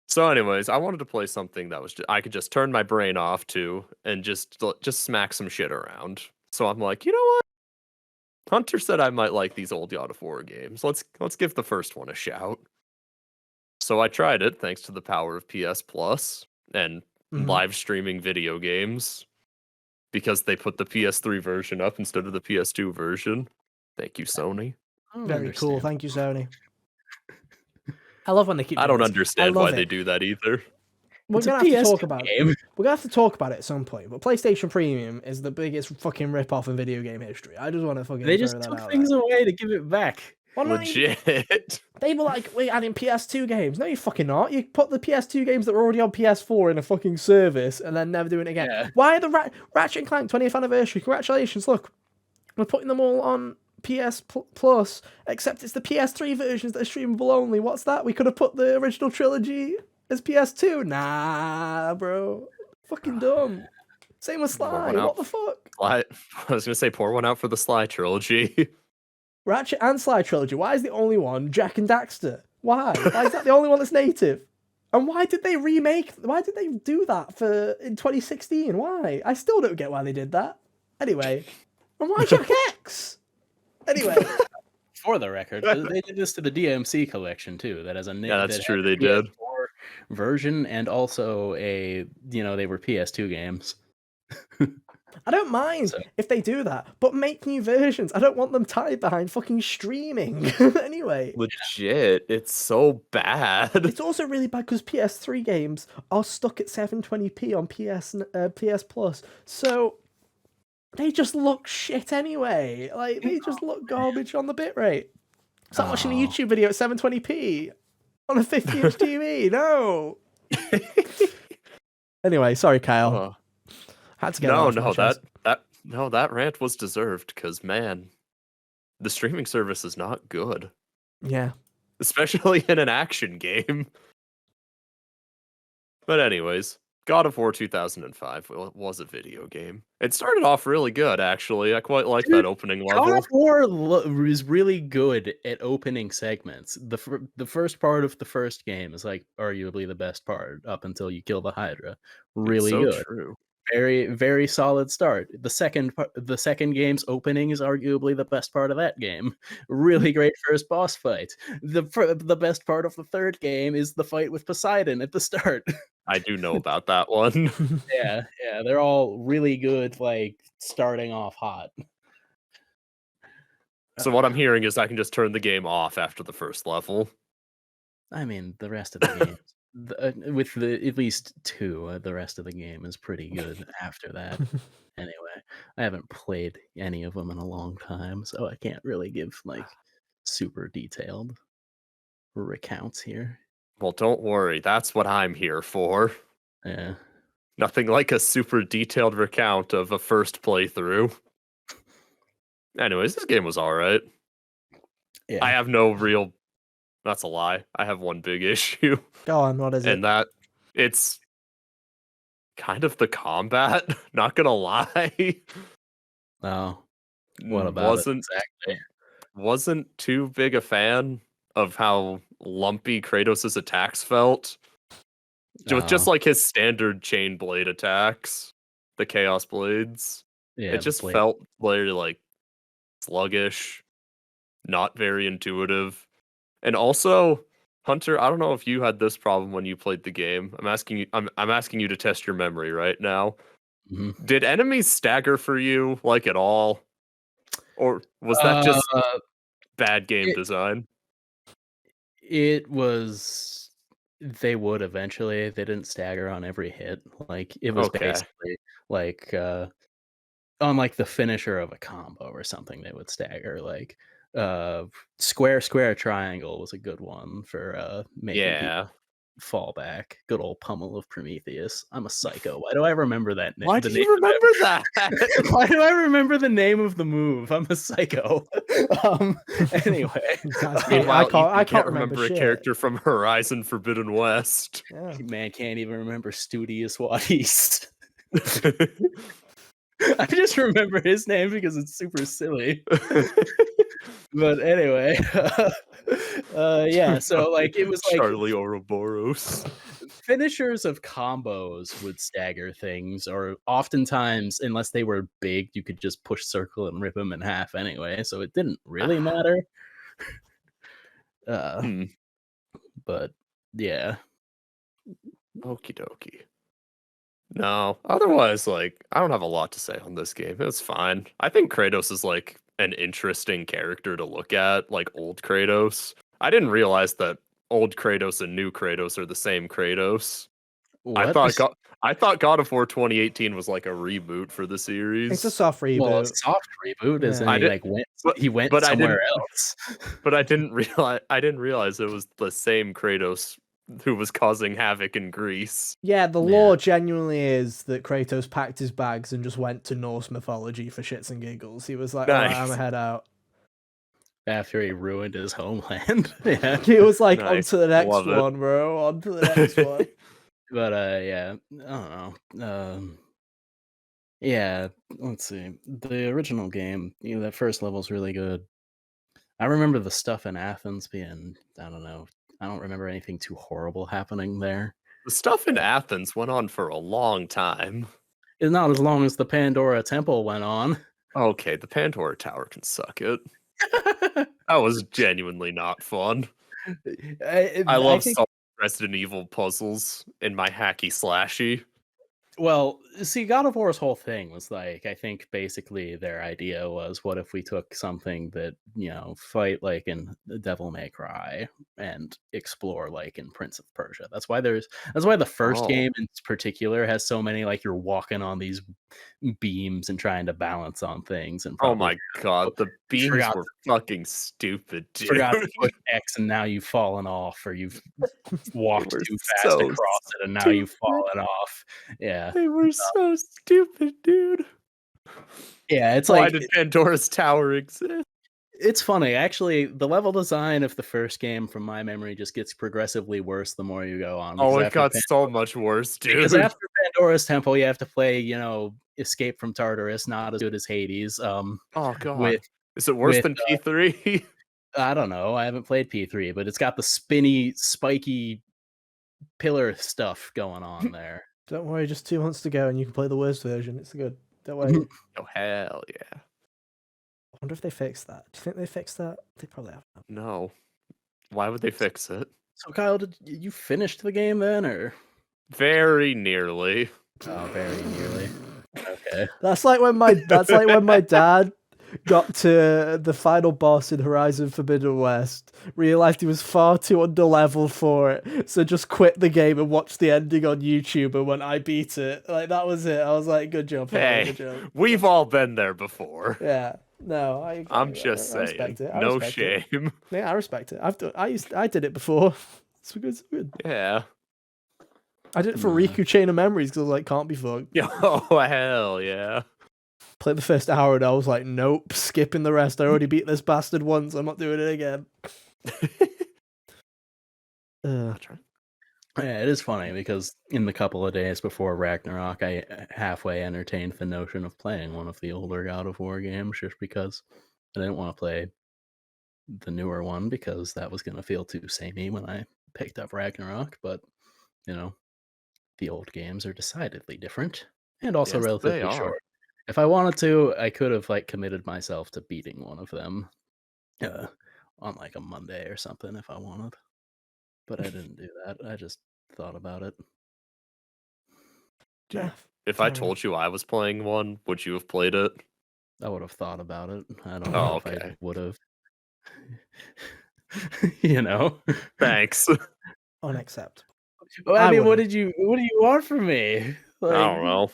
So anyways, I wanted to play something that was I could just turn my brain off to and just smack some shit around. So I'm like, you know what? Hunter said I might like these old God of War games. Let's give the first one a shout. So I tried it thanks to the power of PS Plus and live streaming video games, because they put the PS3 version up instead of the PS2 version. Thank you, Sony. Very cool. Thank you, Sony. I love when they keep. I don't understand why they do that either. We're gonna have to talk about it. We're gonna have to talk about it at some point. But PlayStation Premium is the biggest fucking rip-off in video game history. I just want to fucking. They just took things away to give it back. Well, Legit. they were like, we're adding PS2 games. No, you fucking not. You put the PS2 games that were already on PS4 in a fucking service and then never doing it again. Yeah. Why are the Ratchet and Clank 20th anniversary? Congratulations. Look, we're putting them all on PS Plus, except it's the PS3 versions that are streamable only. What's that? We could have put the original trilogy as PS2. Nah, bro. Fucking dumb. Same with Sly. What the fuck? I was gonna say pour one out for the Sly trilogy. Ratchet and Sly trilogy. Why is the only one Jack and Daxter? Why? Why is that the only one that's native? And why did they remake? Why did they do that in 2016? Why? I still don't get why they did that. Anyway, and why Jack X? Anyway, For the record, they did this to the DMC collection too. That has a Yeah, that's true. They did. Version and also they were PS2 games. I don't mind if they do that, but make new versions. I don't want them tied behind fucking streaming. Anyway, Legit, it's so bad. it's also really bad because PS3 games are stuck at 720p on PS Plus, so they just look shit anyway. Like they just look garbage on the bitrate. Start watching a YouTube video at 720p on a 50-inch TV. No. Anyway, sorry, Kyle. Had to get that rant was deserved because man, the streaming service is not good. Yeah. Especially in an action game. But anyways, God of War 2005 was a video game. It started off really good, actually. I quite like that opening level. God of War is really good at opening segments. The first part of the first game is like arguably the best part up until you kill the Hydra. Really so good. True. Very, very solid start. The second game's opening is arguably the best part of that game. Really great first boss fight. The best part of the third game is the fight with Poseidon at the start. I do know about that one. Yeah, they're all really good, like starting off hot. So what I'm hearing is I can just turn the game off after the first level. I mean, the rest of the games, with at least two, the rest of the game is pretty good after that. Anyway, I haven't played any of them in a long time, so I can't really give like super detailed recounts here. Well, don't worry. That's what I'm here for. Yeah. Nothing like a super detailed recount of a first playthrough. Anyways, this game was alright. Yeah. I have no real... That's a lie. I have one big issue. Go on, what is it? And that it's kind of the combat, not gonna lie. Oh. What about it exactly? Wasn't too big a fan of how lumpy Kratos' attacks felt. Just like his standard chain blade attacks, the Chaos Blades. Yeah, it just felt very like sluggish, not very intuitive. And also, Hunter, I don't know if you had this problem when you played the game. I'm asking you to test your memory right now. Mm-hmm. Did enemies stagger for you like at all? Or was that just bad game design? It was. They would eventually. They didn't stagger on every hit. Like it was basically like on like the finisher of a combo or something. They would stagger. Like square triangle was a good one for making people fall back. Good old pummel of Prometheus. I'm a psycho. Why do I remember that name? Why do you remember that? Why do I remember the name of the move? I'm a psycho. Anyway, I can't remember a character from Horizon Forbidden West. Yeah. Man can't even remember Studious Wadis. I just remember his name because it's super silly. But anyway, yeah. So like it was like Charlie Ouroboros. Finishers of combos would stagger things, or oftentimes, unless they were big, you could just push circle and rip them in half anyway. So it didn't really matter. But yeah. Okie dokie. No, otherwise, like, I don't have a lot to say on this game. It's fine. I think Kratos is, like, an interesting character to look at, like, old Kratos. I didn't realize that old Kratos and new Kratos are the same Kratos. What? I thought God of War 2018 was like a reboot for the series. It's a soft Well, a reboot. soft reboot is Yeah. he went but I somewhere didn't- else. But I didn't realize it was the same Kratos who was causing havoc in Greece. Yeah, the Yeah. lore genuinely is that Kratos packed his bags and just went to Norse mythology for shits and giggles. He was like, all right, I'm Nice. gonna head out. After he ruined his homeland. Yeah. He was like, on Nice. to the next Love it. one, bro. On to the next one. But yeah, I don't know. Yeah, let's see. The original game, that first level's really good. I remember the stuff in Athens being, I don't know. I don't remember anything too horrible happening there. The stuff in Athens went on for a long time. It's not as long as the Pandora Temple went on. Okay, the Pandora Tower can suck it. That was genuinely not fun. I love think- solving Resident Evil puzzles in my hacky slashy. Well, see, God of War's whole thing was like, I think basically their idea was, what if we took something that, fight like in Devil May Cry and explore like in Prince of Persia. That's why the first game in particular has so many, like, you're walking on these beams and trying to balance on things. And Oh my god, the beams were fucking stupid, dude. Forgot to push X and now you've fallen off, or you've walked They were too fast so across it and now you've fallen off. Yeah. They were so stupid, dude. Yeah, it's Why like, did Pandora's Tower exist? it's funny. Actually, the level design of the first game, from my memory, just gets progressively worse the more you go on. Oh, because it got so much worse, dude. Because after Pandora's Temple, you have to play, Escape from Tartarus, not as good as Hades. Oh god. With, Is it worse than P3? I don't know. I haven't played P3, but it's got the spinny, spiky pillar stuff going on there. Don't worry, just 2 months to go and you can play the worst version. It's good. Don't worry. Oh hell yeah. I wonder if they fixed that. Do you think they fixed that? They probably haven't. No. Why would they fix it? So, Kyle, did you finish the game then, or? Very nearly. Oh, very nearly. Okay. That's like when my dad got to the final boss in Horizon Forbidden West, realized he was far too underleveled for it, so just quit the game and watched the ending on YouTube. And when I beat it, like, that was it. I was like, good job, Hey, good job. We've all been there before. Yeah. No, I'm just saying. respect it. No respect it. shame. Yeah, I respect it. I did it before. It's good. It's good. Yeah. I did it for Riku Chain of Memories because I was like, can't be fucked. Oh hell yeah. Played the first hour and I was like, nope, skipping the rest. I already beat this bastard once. I'm not doing it again. Yeah, it is funny because in the couple of days before Ragnarok, I halfway entertained the notion of playing one of the older God of War games just because I didn't want to play the newer one because that was going to feel too samey when I picked up Ragnarok. But, the old games are decidedly different and also Yes, relatively they are. short. If I wanted to, I could have committed myself to beating one of them on like a Monday or something if I wanted. But I didn't do that. I just thought about it. Dude, Yeah, if I told you I was playing one, would you have played it? I would have thought about it. I don't Oh, know if I okay. would have. Thanks. unacceptable. I mean, what do you want from me? I don't know.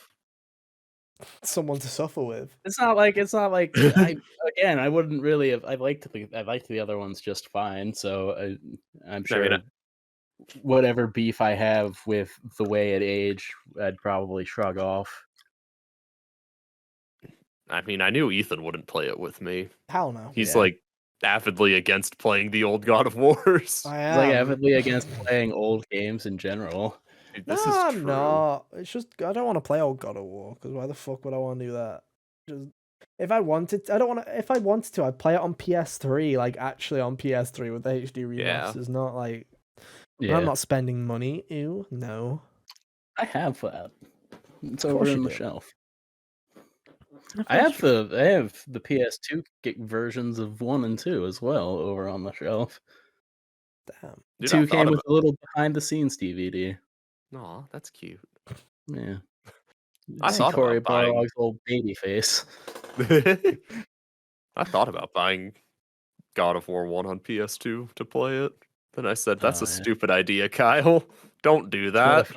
Someone to suffer with. It's not like I wouldn't really have. I liked the other ones just fine. So I'm sure whatever beef I have with the way it aged, I'd probably shrug off. I mean, I knew Ethan wouldn't play it with me. Hell no. He's Yeah. like avidly against playing the old God of Wars. I He's am. like avidly against playing old games in general. Dude, No, this is I'm true. not. It's just I don't want to play old God of War because why the fuck would I want to do that? Just if I wanted, I don't want to. If I wanted to, I'd play it on PS3, like actually on PS3 with the HD remasters, not like. Yeah, I'm not spending money. Ew, no. I have that. It's Of over course on you the do. shelf. Of I course have the PS2 versions of 1 and 2 as well over on the shelf. Damn. Dude, 2 I thought came with about... a little behind the scenes DVD. Aw, that's cute. Yeah. I See thought Cory about buying... Barlog's old baby face. I thought about buying God of War 1 on PS2 to play it. Then I said, that's a stupid idea, Kyle. Don't do that.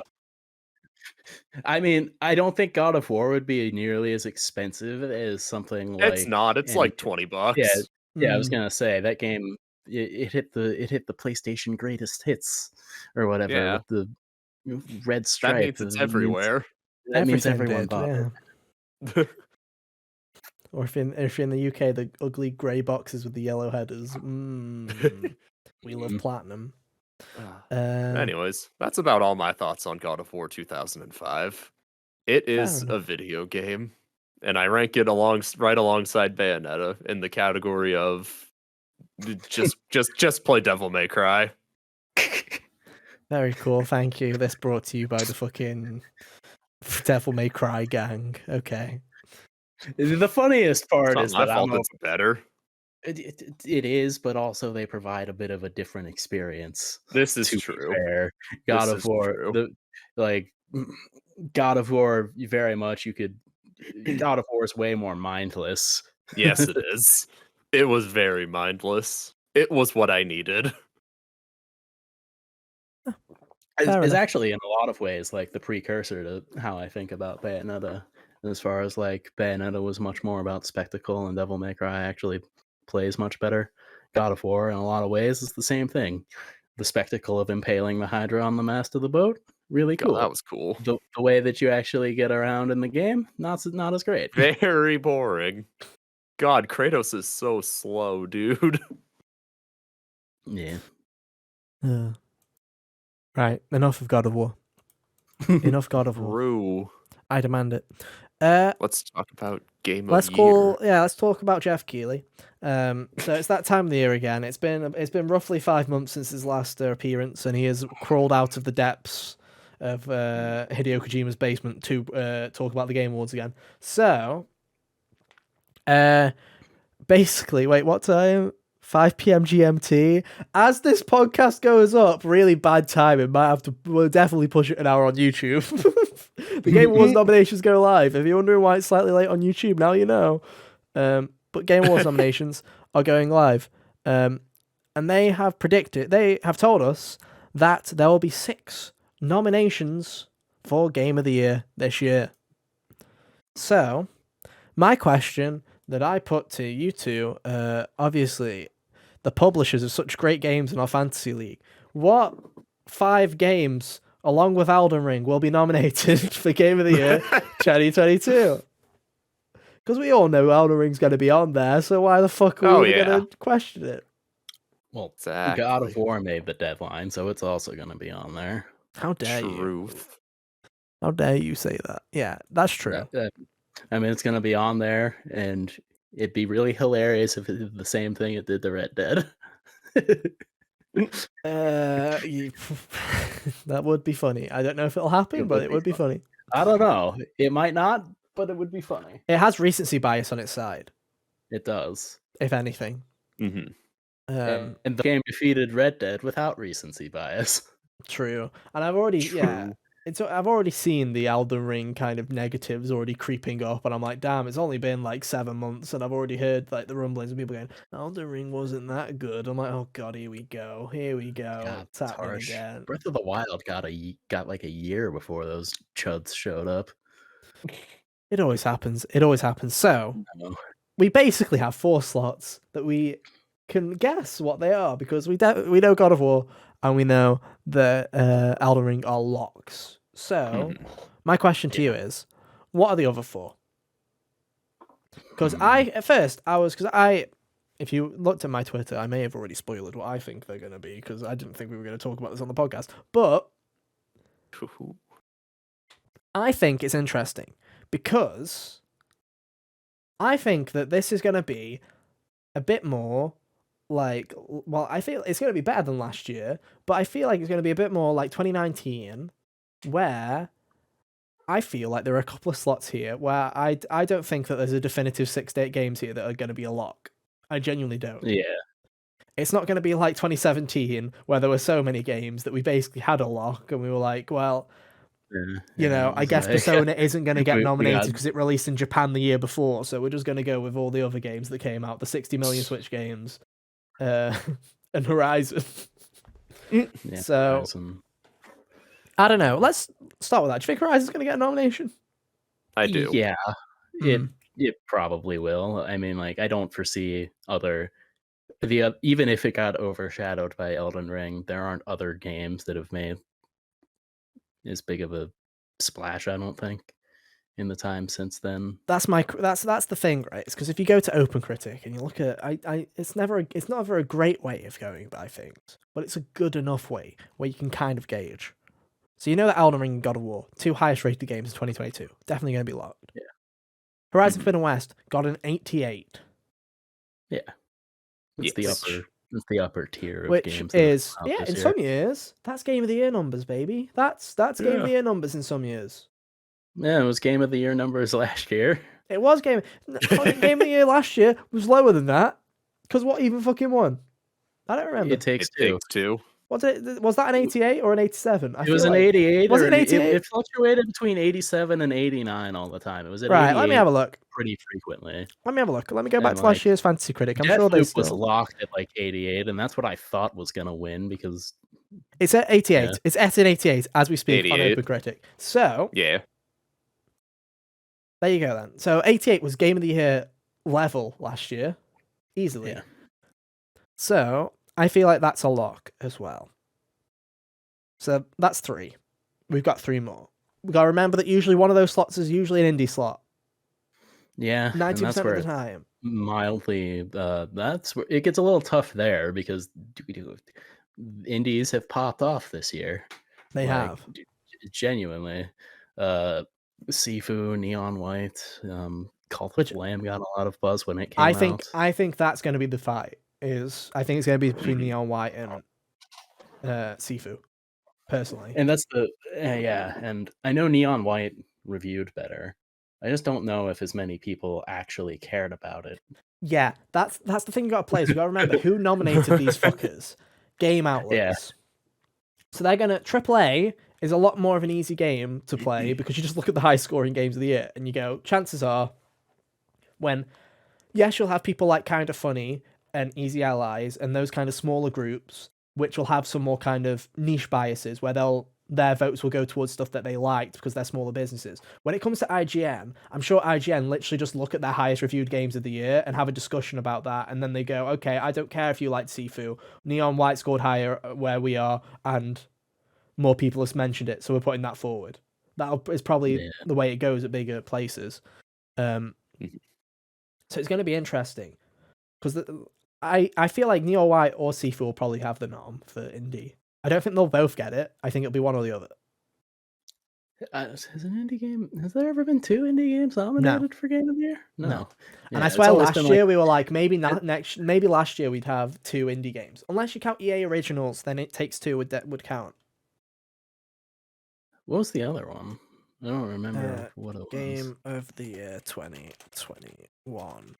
I mean, I don't think God of War would be nearly as expensive as something It's like not. It's like any. Yeah, $20. yeah. I was Mm, gonna say that game. It hit the PlayStation greatest hits or whatever Yeah, with the red that stripe. means it's everywhere. That means everything everyone did, bought yeah. Ah, Or if you're in the UK, the ugly grey boxes with the yellow headers. We love it. platinum. Uh, Anyways, that's about all my thoughts on God of War 2005. It fair is a enough. video game, and I rank it right alongside Bayonetta in the category of just play Devil May Cry. Very cool. Thank you. This brought to you by the fucking Devil May Cry gang. Okay. The funniest It's part not is my that fault it's better. it is, but also they provide a bit of a different experience. This is To be true. fair, God This of is War, true. like God of War, very much you could. God of War is way more mindless. Yes, it is. It was very mindless. It was what I needed. Fair Is enough. actually in a lot of ways like the precursor to how I think about Bayonetta. As far as like Bayonetta was much more about spectacle, and Devil May Cry actually plays much better. God of War, in a lot of ways, is the same thing. The spectacle of impaling the Hydra on the mast of the boat, really God, that cool. was cool. The way that you actually get around in the game, not as great. Very boring. God, Kratos is so slow, dude. Yeah. Right. Enough of God of War. Enough God of War. True. I demand it. Let's talk about Game of Let's Year. let's talk about Jeff Keighley. So it's that time of the year again. It's been roughly 5 months since his last appearance, and he has crawled out of the depths of Hideo Kojima's basement to talk about the Game Awards again. So, basically, wait, what time? 5 p.m. GMT. As this podcast goes up, really bad timing. We'll definitely push it an hour on YouTube. The Game Awards nominations go live. If you're wondering why it's slightly late on YouTube, now you know. But Game Awards nominations are going live. And they have told us that there will be 6 nominations for Game of the Year this year. So, my question that I put to you two, obviously, the publishers of such great games in our fantasy league, what 5 games, along with Elden Ring, will be nominated for Game of the Year 2022? Because we all know Elden Ring's going to be on there, so why the fuck are we going to question it? Well, Exactly. God of War made the deadline, so it's also going to be on there. How dare you? Truth. How dare you say that? Yeah, that's true. I mean, it's going to be on there, and it'd be really hilarious if it did the same thing it did to Red Dead. That would be funny. I don't know if it'll happen, but it would be funny. I don't know. It might not, but it would be funny. It has recency bias on its side, It does. if anything. Mm-hmm. And the game defeated Red Dead without recency bias. True. And I've already I've already seen the Elden Ring kind of negatives already creeping up, and I'm like, damn, it's only been like 7 months, and I've already heard like the rumblings of people going, Elden Ring wasn't that good. I'm like, oh god, here we go. God, It's happening harsh. again. Breath of the Wild got like a year before those chuds showed up. It always happens. So No. we basically have 4 slots that we can guess what they are, because we know God of War and we know that Elden Ring are locks. So my question to you is, what are the other 4? Because if you looked at my Twitter, I may have already spoiled what I think they're going to be, because I didn't think we were going to talk about this on the podcast. But I think it's interesting because I think that this is going to be a bit more like, well, I feel it's going to be better than last year, but I feel like it's going to be a bit more like 2019, where I feel like there are a couple of slots here where I don't think that there's a definitive 6 to 8 games here that are going to be a lock. I genuinely don't. Yeah. It's not going to be like 2017, where there were so many games that we basically had a lock, and we were like, well, I guess Persona isn't going to get nominated because it released in Japan the year before, so we're just going to go with all the other games that came out, the 60 million Switch games, and Horizon. Yeah, So Horizon. I don't know. Let's start with that. Do you think Horizon's going to get a nomination? I do. Yeah, Hmm. it probably will. I mean, like, I don't foresee even if it got overshadowed by Elden Ring, there aren't other games that have made as big of a splash, I don't think, in the time since then. That's the thing, right? It's because if you go to OpenCritic and you look at, it's not a very great way of going by things, but it's a good enough way where you can kind of gauge. So you know that Elden Ring and God of War, 2 highest rated games in 2022, definitely going to be locked. Yeah. Horizon Mhm. Forbidden West got an 88. Yeah, it's the upper tier of Which games. That is, have come out yeah, this in year. some years, that's Game of the Year numbers, baby. That's Game of the Year numbers in some years. Yeah, it was Game of the Year numbers last year. It was Game of the Year last year was lower than that. Because what even fucking won? I don't remember. It Takes It Two. Takes Two. Was that an 88 or an 87? It was an 88. Was it an It 88? fluctuated between 87 and 89 all the time. It was at Right, 88 let me have a look. pretty frequently. Let me have a look. Let me go back And, to last like, year's Fantasy Critic. I'm sure they Deathloop was still... locked at like 88, and that's what I thought was gonna win because It's at 88. Yeah. It's at an 88 as we speak on 88. OpenCritic. So, Yeah. there you go then. So 88 was Game of the Year level last year. Easily. Yeah. So, I feel like that's a lock as well. So, that's 3. We've got 3 more. We've got to remember that usually one of those slots is usually an indie slot. Yeah, and 90% that's of where the time. mildly that's where it gets a little tough there because indies have popped off this year. They have. Genuinely. Sifu, Neon White, Cult Which- of Lamb got a lot of buzz when it came out. I think that's going to be the fight. I think it's going to be between Neon White and Sifu, personally. And that's and I know Neon White reviewed better. I just don't know if as many people actually cared about it. Yeah, that's the thing you got to play. Is you got to remember who nominated these fuckers. Game outlets. Yeah. So they're gonna AAA is a lot more of an easy game to play because you just look at the high scoring games of the year and you go, chances are, when yes, you'll have people like Kind of Funny and Easy Allies and those kind of smaller groups, which will have some more kind of niche biases where their votes will go towards stuff that they liked because they're smaller businesses. When it comes to IGN, I'm sure IGN literally just look at their highest reviewed games of the year and have a discussion about that, and then they go, okay, I don't care if you liked Sifu. Neon White scored higher where we are, and more people have mentioned it, so we're putting that forward. That is probably the way it goes at bigger places. So it's going to be interesting because I feel like Neon White or Sifu will probably have the nom for indie. I don't think they'll both get it. I think it'll be one or the other. Has an indie game? Has there ever been 2 indie games nominated for Game of the Year? No. And Yeah, I it's swear always last been year we were like, maybe last year we'd have 2 indie games. Unless you count EA Originals, then It Takes Two would count. What was the other one? I don't remember what it was. Game of the Year 2021.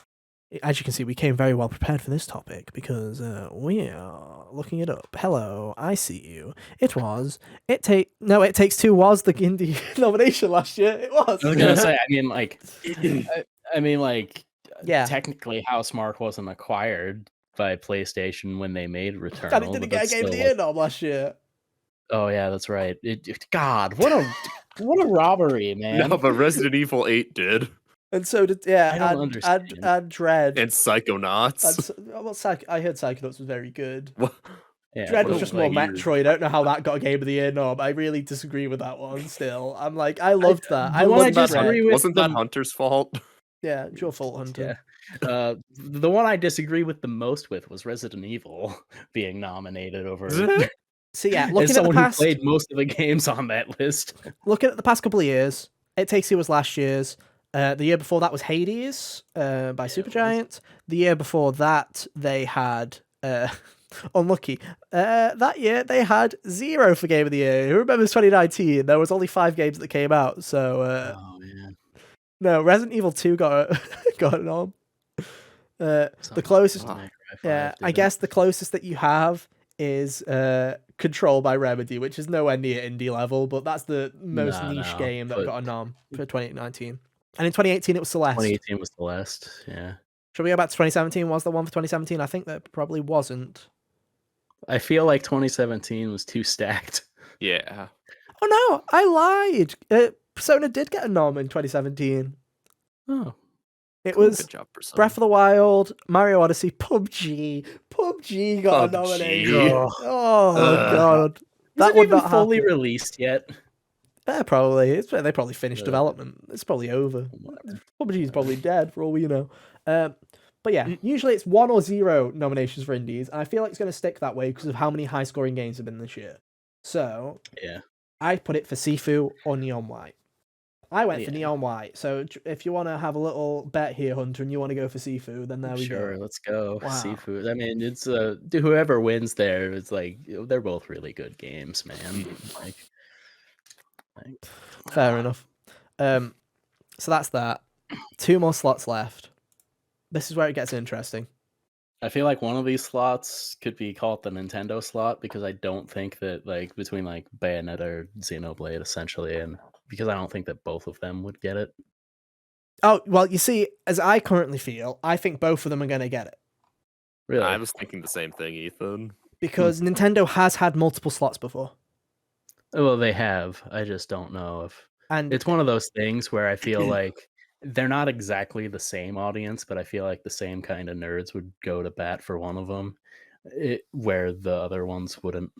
As you can see, we came very well prepared for this topic because we are looking it up. Hello, I see you. It Takes Two was the indie nomination last year. It was. I was gonna say, I mean, like, Yeah. technically, Housemarque wasn't acquired by PlayStation when they made Returnal. And it didn't get a Game of the Year nom last year. Oh yeah, that's right. God, what a robbery, man! No, but Resident Evil 8 did. And so did I don't understand. and Dread. And Psychonauts. I heard Psychonauts was very good. Yeah, Dread was but, just like, more Metroid. I don't know how that got a Game of the Year nom. I really disagree with that one still. I'm like, I loved that. I loved Dread. Wasn't that Hunter's fault? Yeah, it's your fault, Hunter. Yeah. The one I disagree with the most with was Resident Evil being nominated over. So yeah, As looking at the someone who past, played most of the games on that list. looking at the past couple of years, It Takes Two was last year's. The year before that was Hades by Supergiant. The year before that they had unlucky. That year they had 0 for Game of the Year. Who remembers 2019? There was only 5 games that came out. So Oh man. no, Resident Evil 2 got it on. The closest, I guess the closest that you have is Control by Remedy, which is nowhere near indie level, but that's the most niche game that got a nom for 2019. And in 2018 it was Celeste. 2018 was Celeste, yeah. Should we go back to 2017? Was the one for 2017? I think that probably wasn't. I feel like 2017 was too stacked. Yeah. Oh no, I lied. Persona did get a nom in 2017. Oh, It Cool, was good job, Persona. Breath of the Wild, Mario Odyssey, PUBG. PUBG got a PUBG. nomination. Ugh. Oh god, is that it would even not fully happen. released yet? Probably. They probably finished Ugh. development. It's probably over. Whatever. PUBG's probably dead for all we know. But yeah, Mm. usually it's 1 or 0 nominations for indies, and I feel like it's going to stick that way because of how many high-scoring games have been this year. So Yeah. I put it for Sifu or Neon White. I went for Yeah. Neon White. So if you want to have a little bet here, Hunter, and you want to go for Sifu, then there we Sure, go. let's go. Wow. Seafood. I mean, it's whoever wins there. It's like they're both really good games, man. Like Fair enough. So that's that. 2 more slots left. This is where it gets interesting. I feel like one of these slots could be called the Nintendo slot because I don't think that like between like Bayonetta or Xenoblade essentially, and because I don't think that both of them would get it. Oh, well, you see, as I currently feel, I think both of them are going to get it. Really? I was thinking the same thing, Ethan. Because Nintendo has had multiple slots before. Well, they have. I just don't know if And it's one of those things where I feel like they're not exactly the same audience, but I feel like the same kind of nerds would go to bat for one of them, where the other ones wouldn't.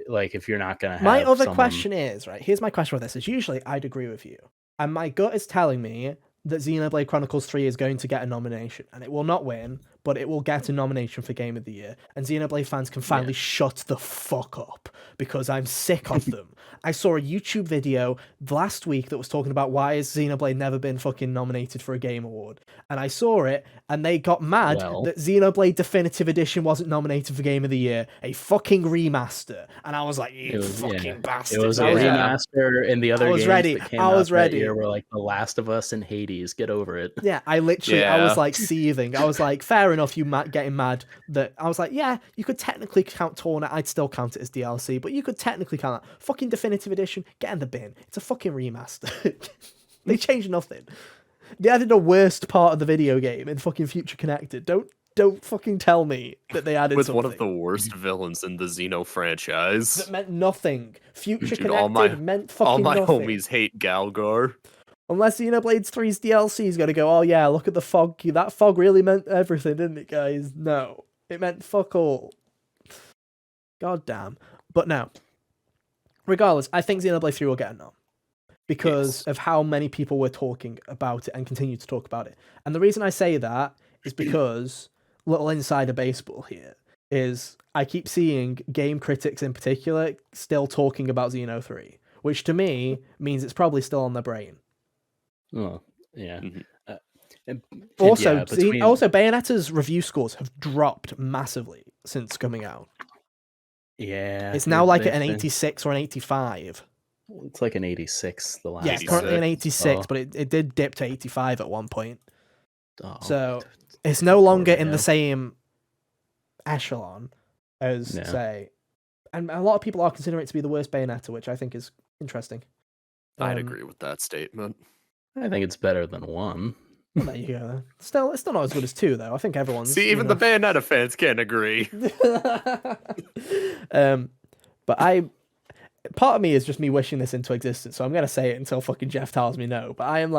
Like, if you're not gonna have my other someone... question is, right, here's my question with this, is usually I'd agree with you. And my gut is telling me that Xenoblade Chronicles 3 is going to get a nomination. And it will not win, but it will get a nomination for Game of the Year. And Xenoblade fans can finally shut the fuck up, because I'm sick of them. I saw a YouTube video last week that was talking about why has Xenoblade never been fucking nominated for a Game Award. And I saw it, and they got mad that Xenoblade Definitive Edition wasn't nominated for Game of the Year. A fucking remaster. And I was like, you fucking bastards. It was a remaster, and the other games that came out that year were like The Last of Us and Hades. Get over it. Yeah, I was like seething. I was like, fair enough, you getting mad that I was like, yeah, you could technically count Torna. I'd still count it as DLC, but you could technically count that. Fucking Definitive Edition, get in the bin. It's a fucking remaster. They changed nothing. They added a worst part of the video game in fucking Future Connected. Don't fucking tell me that they added with something. one of the worst villains in the Xeno franchise. That meant nothing. Future Dude, Connected meant fucking nothing. All my homies hate Galgar. Unless Xenoblade 3's DLC is going to go, oh yeah, look at the fog. That fog really meant everything, didn't it, guys? No. It meant fuck all. God damn. But no. Regardless, I think Xenoblade 3 will get a nom. Because of how many people were talking about it and continue to talk about it. And the reason I say that is because, little insider baseball here, is I keep seeing game critics in particular still talking about Xeno 3. Which to me means it's probably still on their brain. Oh, yeah. Also, Bayonetta's review scores have dropped massively since coming out. Yeah. It's now like an 86 or an 85. It's like an 86, the last. Yeah, it's currently an 86, but it did dip to 85 at one point. Oh, so it's no longer in the same echelon as, say... And a lot of people are considering it to be the worst Bayonetta, which I think is interesting. I'd agree with that statement. I think it's better than 1. Well, there you go. Still, it's still not as good as 2, though. I think everyone's... See, even the Bayonetta fans can't agree. But part of me is just me wishing this into existence, so I'm going to say it until fucking Jeff tells me no. But I'm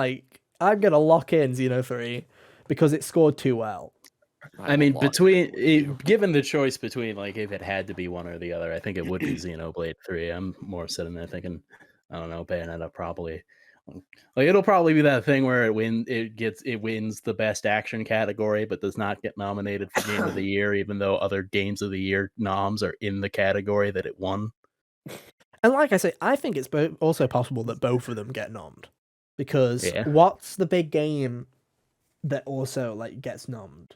going to lock in Xeno 3 because it scored too well. I mean, given the choice between, like, if it had to be one or the other, I think it would be Xenoblade 3. I'm more sitting there thinking, I don't know, Bayonetta probably. Like, it'll probably be that thing where it wins the best action category, but does not get nominated for Game of the Year, even though other Games of the Year noms are in the category that it won. And like I say, I think it's also possible that both of them get nommed. Because what's the big game that also like gets nommed?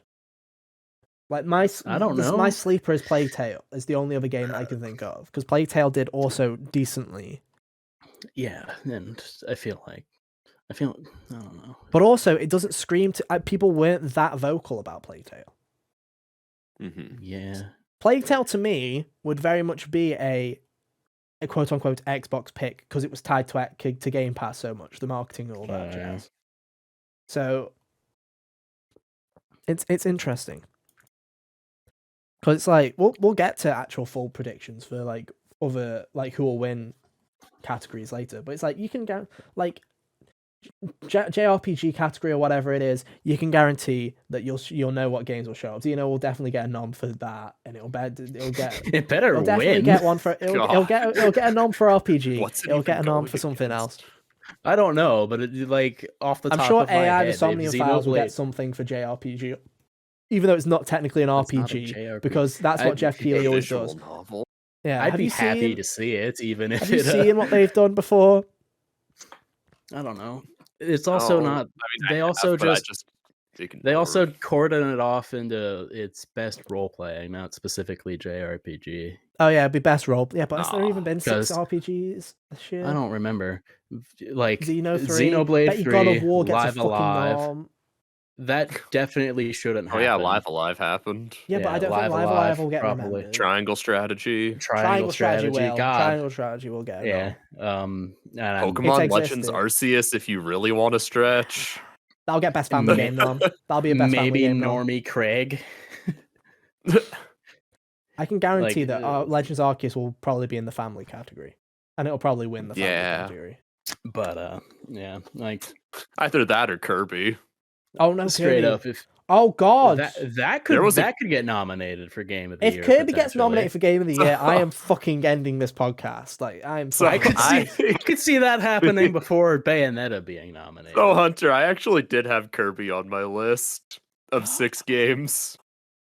Like my sleeper is Plague Tale. Is the only other game that I can think of. Because Plague Tale did also decently. Yeah, and I don't know. But also, it doesn't scream to... people weren't that vocal about Plague Tale. Mm-hmm. Yeah. Plague Tale, to me, would very much be a quote-unquote Xbox pick, because it was tied to Game Pass so much, the marketing and all that jazz. So, it's interesting. Because it's like, we'll get to actual full predictions for, like, other... like, who will win categories later. But it's like you can go like JRPG category or whatever it is. You can guarantee that you'll know what games will show up. We'll definitely get a nom for that, and it'll get It better it'll definitely win. get one for it'll get a nom for RPG. What's it It'll even get a nom going for something against? else. I don't know, but like off the top I'm sure of my AI head, the Somnium Files will Xenoblade- get something for JRPG, even though it's not technically an It's not a RPG, JRPG. because that's what Jeff Keighley always Visual does. novel. Yeah, I'd have be you happy seen? to see it, even if Have you it. seen what they've done before? I don't know. It's also Oh, not. I They have, also but I just. They ignore. also cordon it off into its best role playing, not specifically JRPG. Oh yeah, it'd be best role. Yeah, but has there even been 6 'cause RPGs this year? I don't remember. Like Xenoblade Bet you 3, God of War gets Live a fucking Alive. nom. That definitely shouldn't Oh happen. yeah, Live Alive happened. Yeah, but I don't think Live Alive will get probably. remembered. Triangle Strategy. Triangle Strategy. will. God. Triangle Strategy will get. Yeah. And Pokemon It's Legends existed. Arceus, if you really want to stretch. that'll get best family game nom. That'll be a best family Maybe game nom. Normie Craig. I can guarantee Like, that Legends Arceus will probably be in the family category, and it'll probably win the family Yeah. category. But yeah, like Either that or Kirby. Oh no, straight Kirby. up, if Oh god. that could get nominated for Game of the Year. If Kirby gets potentially. nominated for Game of the Year, I am fucking ending this podcast. Like I'm. So I fucking- could see that happening before Bayonetta being nominated. So Hunter, I actually did have Kirby on my list of 6 games.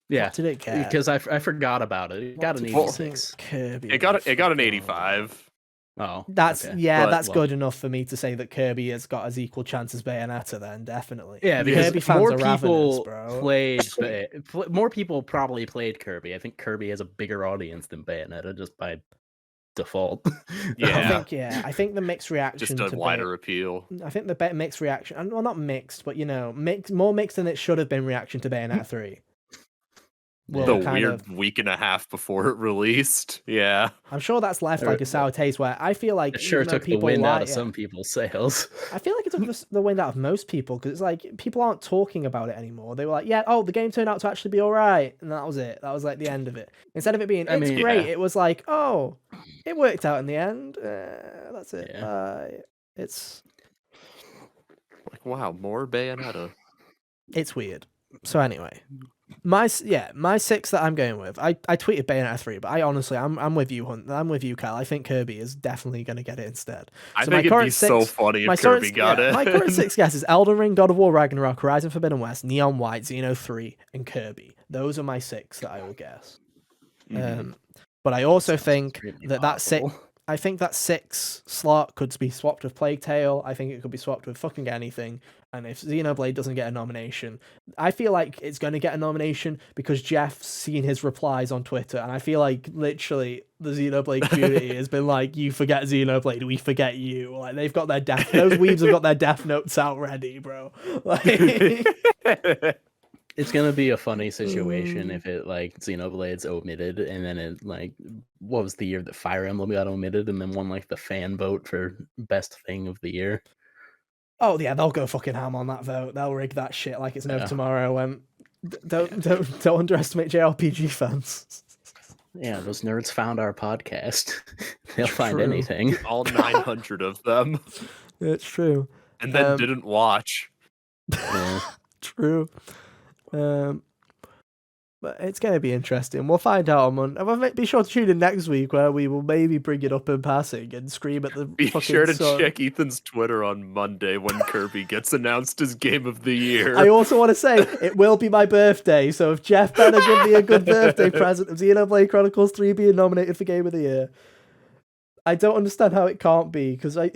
Yeah, What did it get? because I forgot about it. It got an What do you 86. think Kirby. It got an fucking- 85. Oh, That's okay. that's Well, good enough for me to say that Kirby has got as equal chance as Bayonetta. Then definitely. Yeah, because Kirby fans more are ravenous, people bro. played. More people probably played Kirby. I think Kirby has a bigger audience than Bayonetta just by default. Yeah. I think the mixed reaction Just a to wider appeal. I think the mixed reaction, and well, not mixed, but more mixed than it should have been reaction to Bayonetta 3. Well, The kind weird of- week and a half before it released. Yeah. I'm sure that's left like a sour taste. Where I feel like It sure even though took the people wind out like of it- some people's sails. I feel like it took the wind out of most people because it's like people aren't talking about it anymore. They were like, "Yeah, oh, the game turned out to actually be all right," and that was it. That was like the end of it. Instead of it being, "It's great," yeah. it was like, "Oh, it worked out in the end." That's it. Yeah. It's Like, wow, more Bayonetta. it's weird. So anyway, my 6 that I'm going with. I tweeted Bayonetta 3, but I'm with you, Hunt. I'm with you, Kyle. I think Kirby is definitely going to get it instead. I So think it'd be so funny if Kirby got it. My current 6 guesses: Elden Ring, God of War Ragnarok, Horizon Forbidden West, Neon White, Xeno 3, and Kirby. Those are my 6 that I will guess. But I also think that 6. I think that 6 slot could be swapped with Plague Tale. I think it could be swapped with fucking anything. And if Xenoblade doesn't get a nomination, I feel like it's going to get a nomination because Jeff's seen his replies on Twitter. And I feel like literally the Xenoblade community has been like, you forget Xenoblade, we forget you. Like they've got those weebs have got their death notes out ready, bro. Like... It's gonna be a funny situation if it like Xenoblade's omitted, and then it like what was the year that Fire Emblem got omitted, and then won like the fan vote for best thing of the year. Oh yeah, they'll go fucking ham on that vote. They'll rig that shit like it's no tomorrow. Don't underestimate JRPG fans. Yeah, those nerds found our podcast. They'll find True. anything. All 900 of them. It's true. And then didn't watch. Yeah. True. But it's going to be interesting. We'll find out on Monday. Be sure to tune in next week where we will maybe bring it up in passing and scream at the Be fucking sure to sun. check Ethan's Twitter on Monday when Kirby gets announced as Game of the Year. I also want to say it will be my birthday, so if Jeff better give me a good birthday present of Xenoblade Chronicles 3 being nominated for Game of the Year. I don't understand how it can't be because I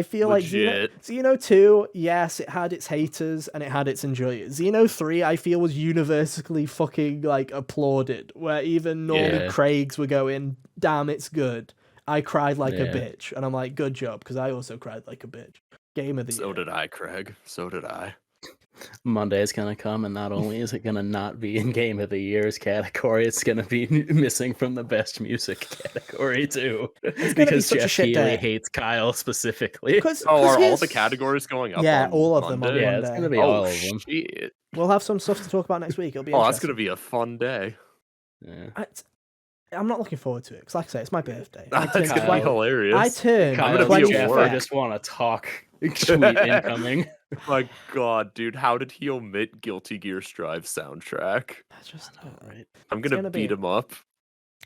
feel Legit. like Xeno 2, yes, it had its haters and it had its enjoyers. Xeno 3, I feel, was universally fucking like applauded, where even Normie Craigs were going, "Damn, it's good." I cried like a bitch, and I'm like, "Good job," because I also cried like a bitch. Game of the Year. So did I, Craig. So did I. Monday is gonna come, and not only is it gonna not be in Game of the Year's category, it's gonna be missing from the Best Music category too. Because such a Jeff shit Keighley day. hates Kyle specifically. Are all the categories going up? Yeah, on all of them on Monday? Yeah, it's Monday. gonna be all of them. Shit. We'll have some stuff to talk about next week. It'll be Oh, that's interesting. gonna be a fun day. Yeah. I'm not looking forward to it because, like I say, it's my birthday. I That's turn gonna be hilarious. I turn Kyle, gonna be 25. a Jeff, I just want to talk. Tweet incoming. My God, dude, how did he omit Guilty Gear Strive soundtrack? That's just Right. I'm It's gonna gonna beat be- him up.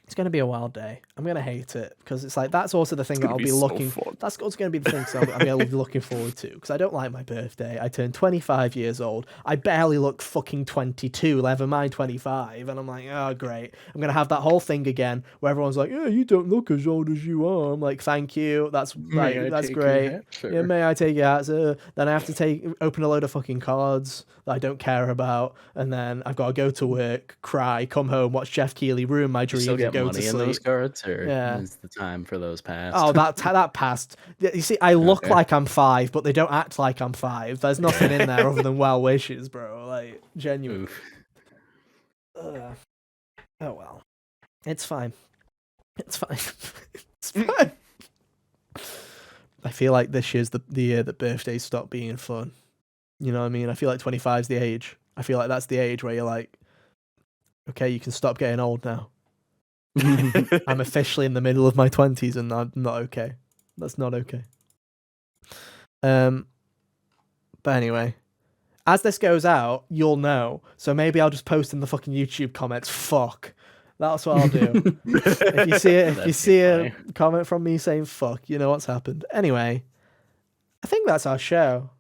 It's going to be a wild day. I'm going to hate it because it's like that's also the thing It's that gonna I'll be be so looking. fun. That's also going to be the thing I'm going to be looking forward to because I don't like my birthday. I turned 25 years old. I barely look fucking 22, never mind 25. And I'm like, oh great. I'm going to have that whole thing again where everyone's like, yeah, you don't look as old as you are. I'm like, thank you. That's like that's great. Yeah, may I take your hat, sir? Then I have to open a load of fucking cards that I don't care about, and then I've got to go to work, cry, come home, watch Jeff Keighley ruin my You dreams, still and get go to money in sleep. those cards, or Yeah. is the time for those passed? Oh, that passed. You see, I look Okay. like I'm 5, but they don't act like I'm 5. There's nothing in there other than well wishes, bro. Like, genuine. Oof. Oh well, it's fine. It's fine. It's fine. I feel like this year's the year that birthdays stop being fun. You know what I mean? I feel like 25 is the age. I feel like that's the age where you're like, okay, you can stop getting old now. I'm officially in the middle of my 20s and I'm not okay. That's not okay. But anyway, as this goes out, you'll know. So maybe I'll just post in the fucking YouTube comments. Fuck. That's what I'll do. If you see a comment from me saying fuck, you know what's happened. Anyway, I think that's our show.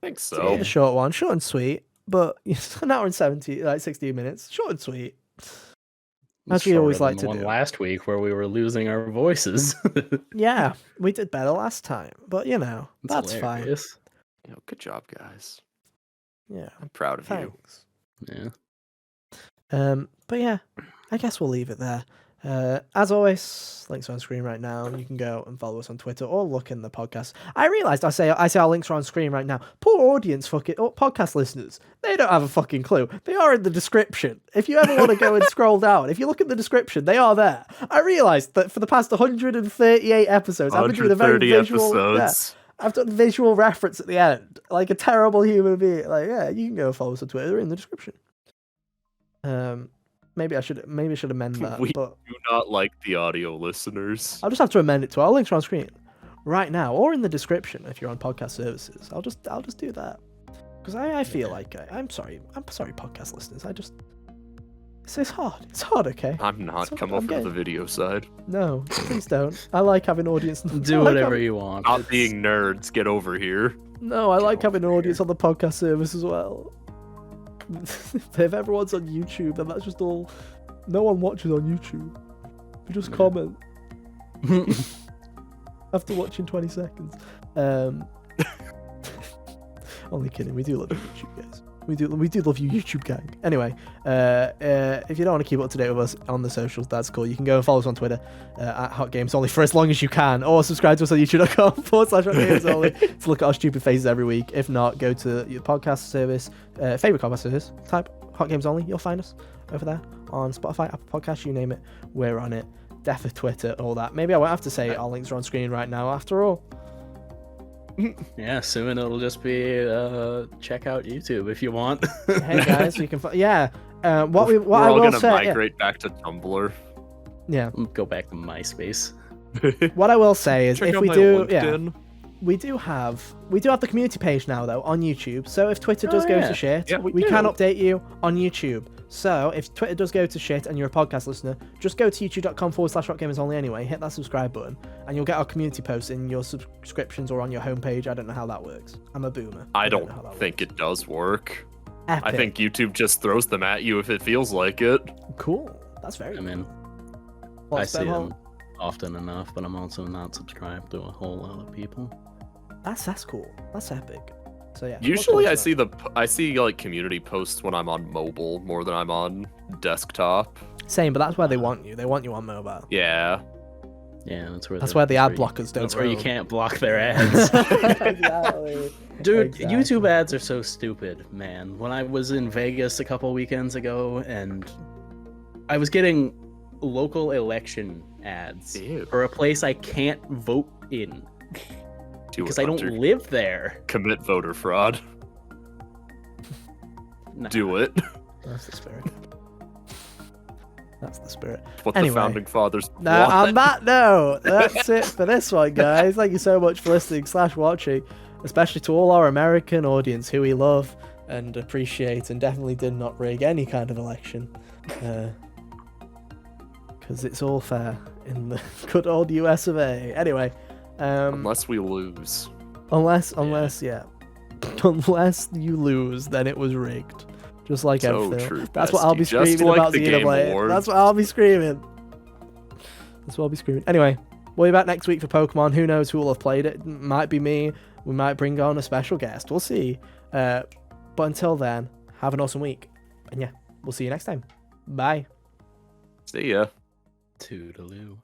I think It's so. a short one, short and sweet, but it's an hour and 16 minutes. Short and sweet. As we always like to one do. last week where we were losing our voices. Yeah, we did better last time, but you know, that's fine. hilarious. Good job, guys. Yeah, I'm proud of you. thanks. Yeah. But yeah, I guess we'll leave it there. As always, links are on screen right now. You can go and follow us on Twitter or look in the podcast. I realised I say our links are on screen right now. Poor audience, podcast listeners. They don't have a fucking clue. They are in the description. If you ever want to go and scroll down, if you look at the description, they are there. I realised that for the past 138 episodes, I've been doing a very visual. episodes. Yeah, I've done visual reference at the end, like a terrible human being. Like, yeah, you can go follow us on Twitter. They're in the description. Maybe I should amend that. We but do not like the audio listeners. I'll just have to amend it to our links are on screen right now or in the description if you're on podcast services. I'll just do that because I feel like I'm sorry podcast listeners. It's hard. It's hard. Okay. I'm not. Come over to the video side. No, please don't. I like having an audience. Do whatever you want. Not being nerds. Get over here. No, I like having an audience on the podcast service as well. If everyone's on YouTube, then that's just all. No one watches on YouTube. You just comment after watching 20 seconds. Only kidding. We do love you, YouTube guys. We do love you, YouTube gang. Anyway, if you don't want to keep up to date with us on the socials, that's cool. You can go and follow us on Twitter at Hot Games Only for as long as you can, or subscribe to us on youtube.com/HotGamesOnly to look at our stupid faces every week. If not, go to your podcast service, favorite podcast service, type Hot Games Only. You'll find us over there on Spotify, Apple Podcasts, you name it. We're on it. Definitely Twitter, all that. Maybe I won't have to say our links are on screen right now after all. Yeah, soon it'll just be check out YouTube if you want. Hey guys, you can what We're I all will gonna say, migrate back to Tumblr. yeah. Go back to MySpace. What I will say is, Check if out we my do, LinkedIn. we do have the community page now though on YouTube. So if Twitter does go to shit, Yeah, we we can do. update you on YouTube. So if Twitter does go to shit and you're a podcast listener, just go to youtube.com/HotGamersOnly anyway. Hit that subscribe button, and you'll get our community posts in your subscriptions or on your homepage. I don't know how that works. I'm a boomer. I know don't how that think works. it does work. Epic. I think YouTube just throws them at you if it feels like it. Cool. That's very. I mean, Well, I see Spenhol, them often enough, but I'm also not subscribed to a whole lot of people. That's cool. That's epic. So yeah. Usually, I welcome to see like community posts when I'm on mobile more than I'm on desktop. that. Same, but that's where they want you. They want you on mobile. Yeah. Yeah, that's Where the ad you- blockers don't. That's where you roam. can't block their ads. Exactly. Dude, Exactly. YouTube ads are so stupid, man. When I was in Vegas a couple weekends ago, and I was getting local election ads Ew. for a place I can't vote in Do because it, I don't Hunter. live there. Commit voter fraud. Nah. Do it. That's the spirit. That's the spirit. What Anyway. the founding fathers Now, want. on that note, that's it for this one, guys. Thank you so much for listening / watching, especially to all our American audience who we love and appreciate and definitely did not rig any kind of election. Because it's all fair in the good old US of A. Anyway. Unless we lose. Unless you lose, then it was rigged. Just like So everything. true, That's what I'll be Bestie. Just screaming like about the Game Xenoblade. Awards. That's what I'll be screaming. That's what I'll be screaming. Anyway, we'll be back next week for Pokemon. Who knows who will have played it? Might be me. We might bring on a special guest. We'll see. But until then, have an awesome week. And yeah, we'll see you next time. Bye. See ya. Toodaloo.